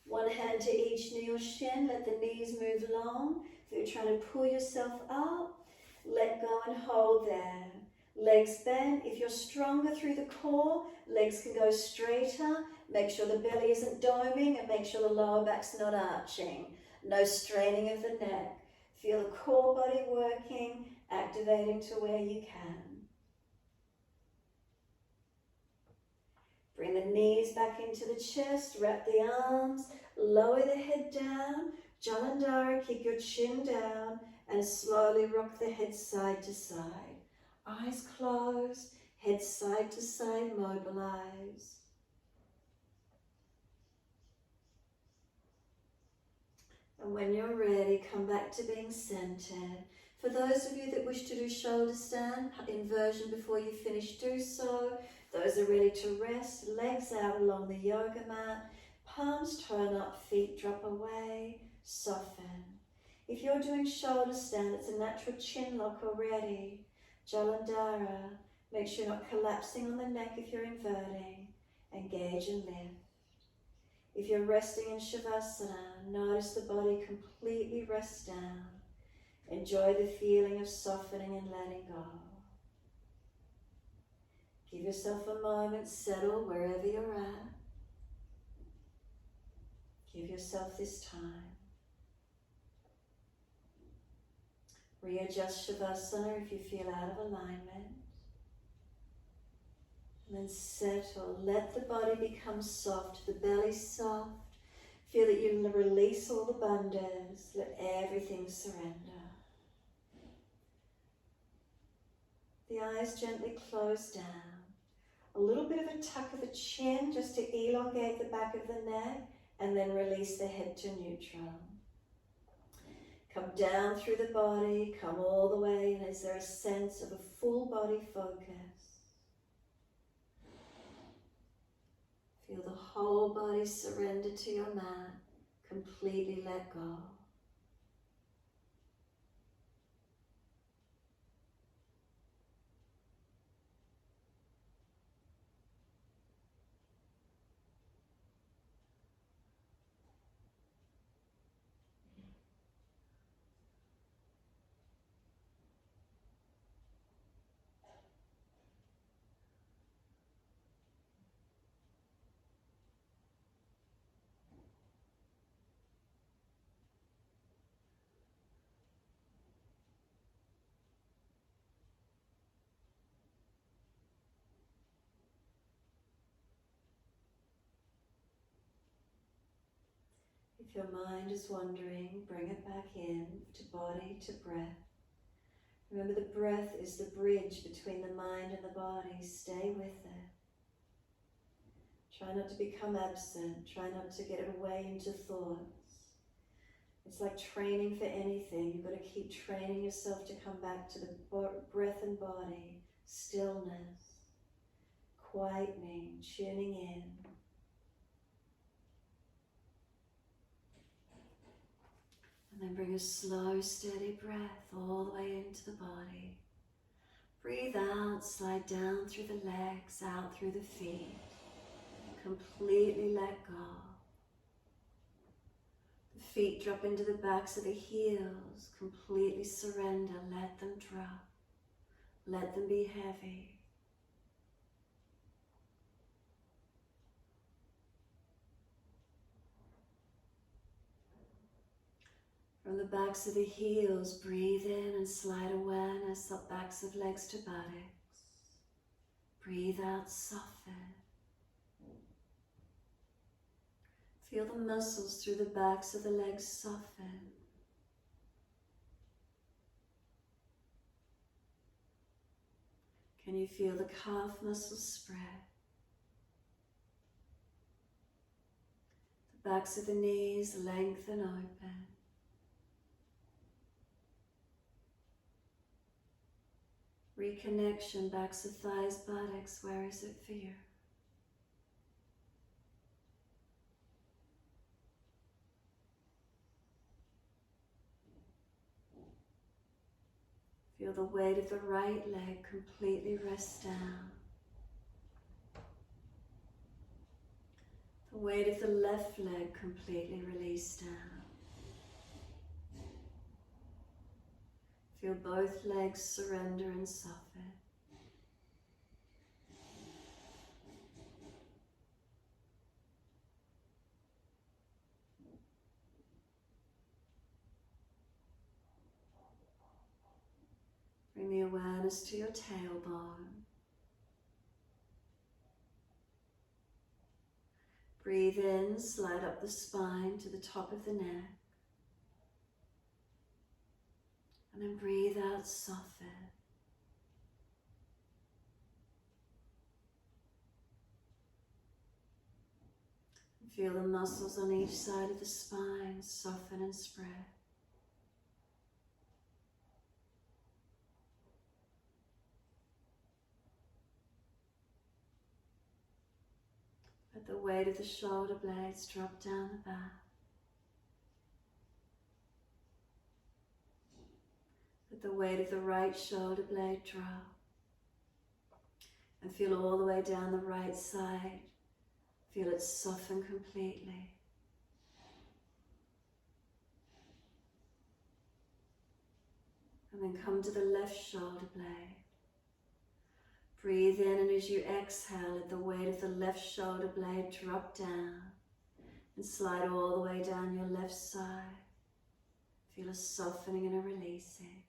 One hand to each knee or shin, let the knees move long. If you're trying to pull yourself up,
Let go and hold there. Legs bent. If you're stronger through the core, legs can go straighter. Make sure the belly isn't doming and make sure the lower back's not arching. No straining of the neck. Feel the core body working, activating to where you can. Bring the knees back into the chest, wrap the arms, lower the head down. Jalandhara, keep your chin down and slowly rock the head side to side. Eyes closed, head side to side, mobilize. And when you're ready, come back to being centered. For those of you that wish to do shoulder stand, inversion before you finish, do so. Those are ready to rest, legs out along the yoga mat, palms turn up, feet drop away, soften. If you're doing shoulder stand, it's a natural chin lock already. Jalandhara, make sure you're not collapsing on the neck if you're inverting. Engage and lift. If you're resting in Shavasana, notice the body completely rest down. Enjoy the feeling of softening and letting go. Give yourself a moment, settle wherever you're at. Give yourself this time. Readjust Shavasana if you feel out of alignment. And then settle. Let the body become soft, the belly soft. Feel that you release all the bandhas. Let everything surrender. The eyes gently close down. A little bit of a tuck of the chin just to elongate the back of the neck and then release the head to neutral. Come down through the body, come all the way, and is there a sense of a full body focus? Feel the whole body surrender to your mat, completely let go. If your mind is wandering, bring it back in to body, to breath. Remember, the breath is the bridge between the mind and the body. Stay with it. Try not to become absent. Try not to get away into thoughts. It's like training for anything. You've got to keep training yourself to come back to the breath and body, stillness, quietening, tuning in. And then bring a slow, steady breath all the way into the body. Breathe out, slide down through the legs, out through the feet. Completely let go. The feet drop into the backs of the heels. Completely surrender, let them drop. Let them be heavy. From the backs of the heels, breathe in and slide awareness up backs of legs to buttocks. Breathe out, soften. Feel the muscles through the backs of the legs soften. Can you feel the calf muscles spread? The backs of the knees lengthen open. Reconnection, backs of thighs, buttocks, where is it for you? Feel the weight of the right leg completely rest down. The weight of the left leg completely release down. Feel both legs surrender and soften. Bring the awareness to your tailbone. Breathe in, slide up the spine to the top of the neck. And then breathe out, soften. And feel the muscles on each side of the spine soften and spread. Let the weight of the shoulder blades drop down the back. Let the weight of the right shoulder blade drop. And feel all the way down the right side. Feel it soften completely. And then come to the left shoulder blade. Breathe in, and as you exhale, let the weight of the left shoulder blade drop down and slide all the way down your left side. Feel a softening and a releasing.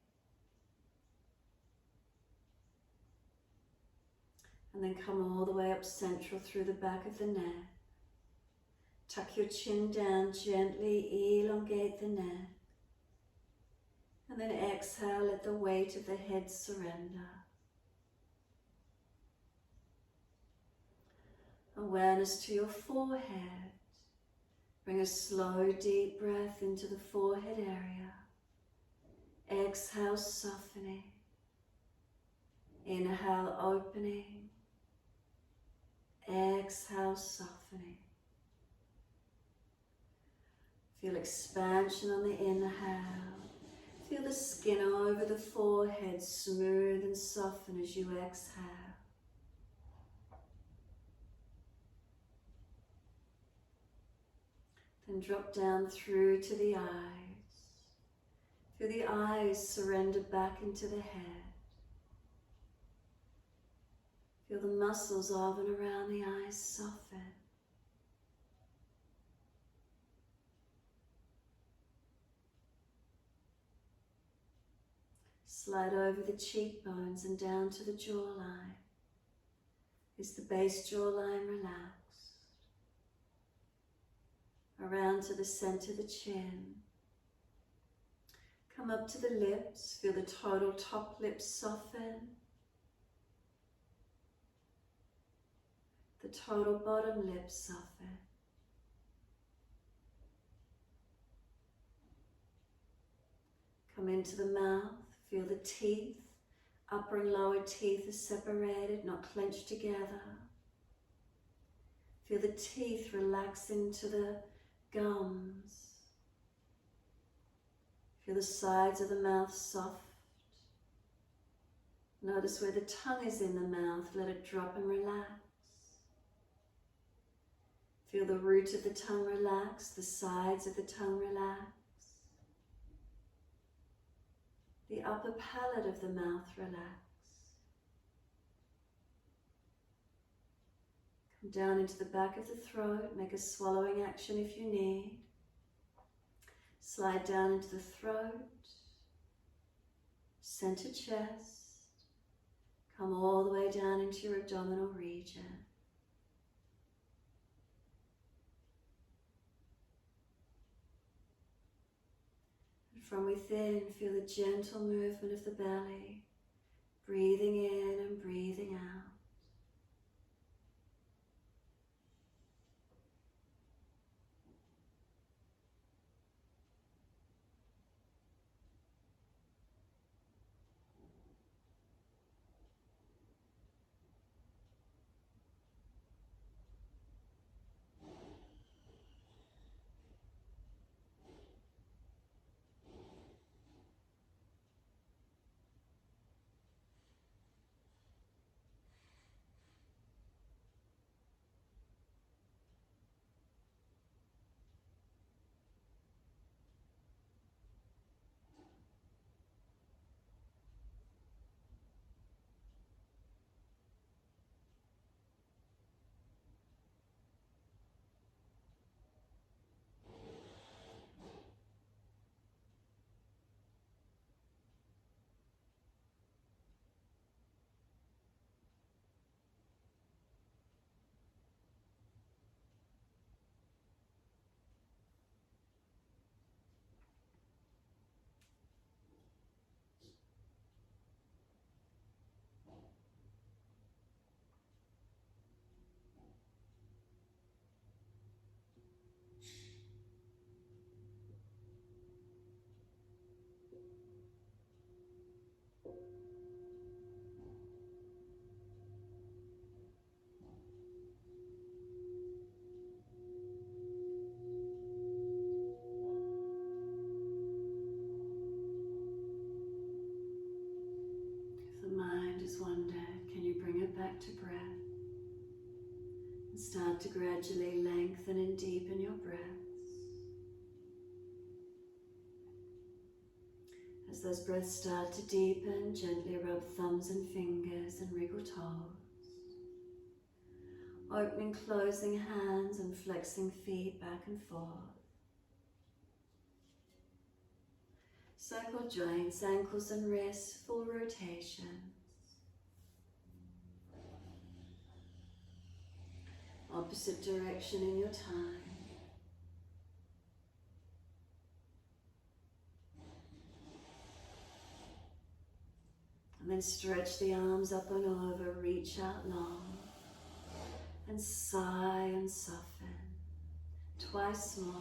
And then come all the way up central through the back of the neck. Tuck your chin down, gently elongate the neck. And then exhale, let the weight of the head surrender. Awareness to your forehead. Bring a slow, deep breath into the forehead area. Exhale, softening. Inhale, opening. Exhale, softening. Feel expansion on the inhale. Feel the skin over the forehead smooth and soften as you exhale. Then drop down through to the eyes. Feel the eyes surrender back into the head. Feel the muscles of and around the eyes soften. Slide over the cheekbones and down to the jawline. Is the base jawline relaxed? Around to the center of the chin. Come up to the lips, feel the total top lip soften. The total bottom lip soften. Come into the mouth, feel the teeth, upper and lower teeth are separated, not clenched together. Feel the teeth relax into the gums. Feel the sides of the mouth soft. Notice where the tongue is in the mouth, let it drop and relax. Feel the root of the tongue relax, the sides of the tongue relax. The upper palate of the mouth relax. Come down into the back of the throat, make a swallowing action if you need. Slide down into the throat, center chest, come all the way down into your abdominal region. And from within, feel the gentle movement of the belly, breathing in and breathing out. to gradually lengthen and deepen your breaths. As those breaths start to deepen, gently rub thumbs and fingers and wriggle toes. Opening, closing hands and flexing feet back and forth. Circle joints, ankles and wrists, full rotation. Opposite direction in your time. And then stretch the arms up and over, reach out long. And sigh and soften. Twice more.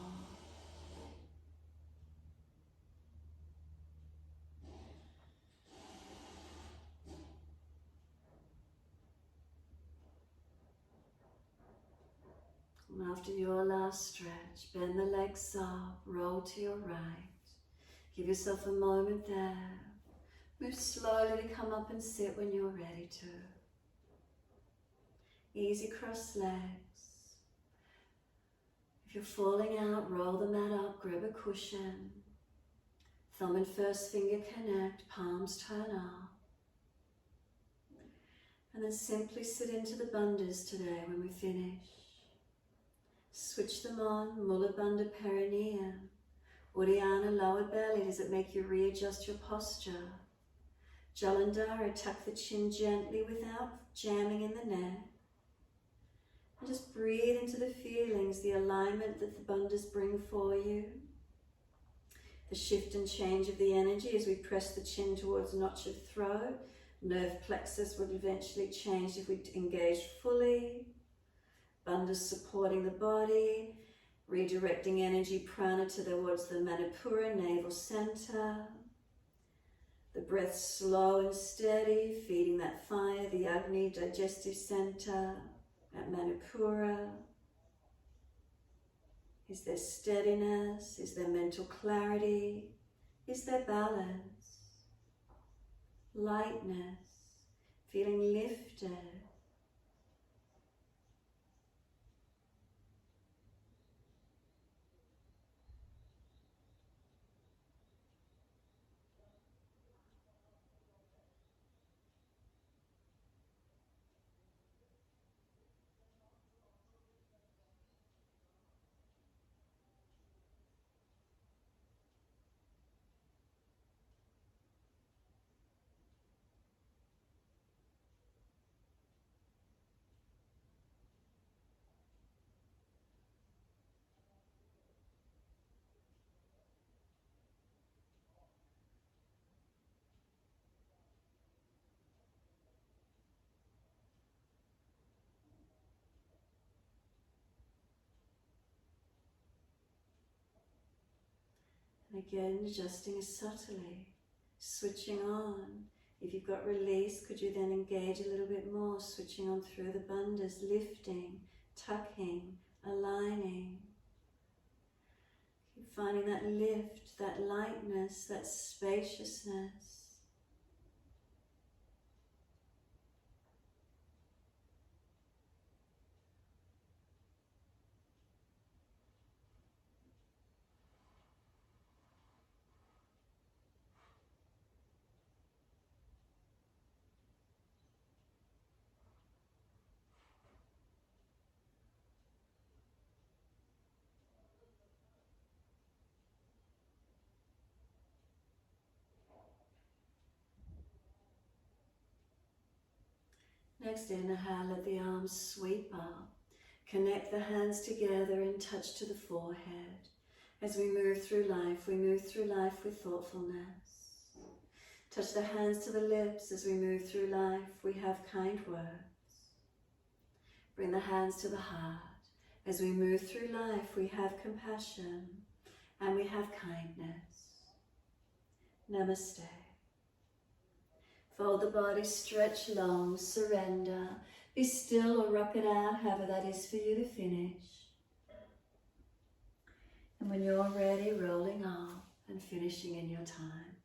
And after your last stretch, bend the legs up, roll to your right. Give yourself a moment there. Move slowly to come up and sit when you're ready to. Easy crossed legs. If you're falling out, roll the mat up, grab a cushion. Thumb and first finger connect, palms turn up. And then simply sit into the bandhas today when we finish. Switch them on, Mula Bandha perineum. Uddiyana lower belly, does it make you readjust your posture? Jalandhara, tuck the chin gently without jamming in the neck. And just breathe into the feelings, the alignment that the bandhas bring for you. The shift and change of the energy as we press the chin towards the notch of throat. Nerve plexus would eventually change if we engage fully. Bandhas supporting the body, redirecting energy prana towards the Manipura, navel center. The breath slow and steady, feeding that fire, the Agni, digestive center, at Manipura. Is there steadiness? Is there mental clarity? Is there balance? Lightness, feeling lifted. And again, adjusting subtly, switching on. If you've got release, could you then engage a little bit more, switching on through the bandhas, lifting, tucking, aligning. Keep finding that lift, that lightness, that spaciousness. Next inhale, let the arms sweep up. Connect the hands together and touch to the forehead. As we move through life with thoughtfulness. Touch the hands to the lips as we move through life. We have kind words. Bring the hands to the heart. As we move through life, we have compassion and we have kindness. Namaste. Fold the body, stretch long, surrender. Be still or rock it out, however that is for you to finish. And when you're ready, rolling up and finishing in your time.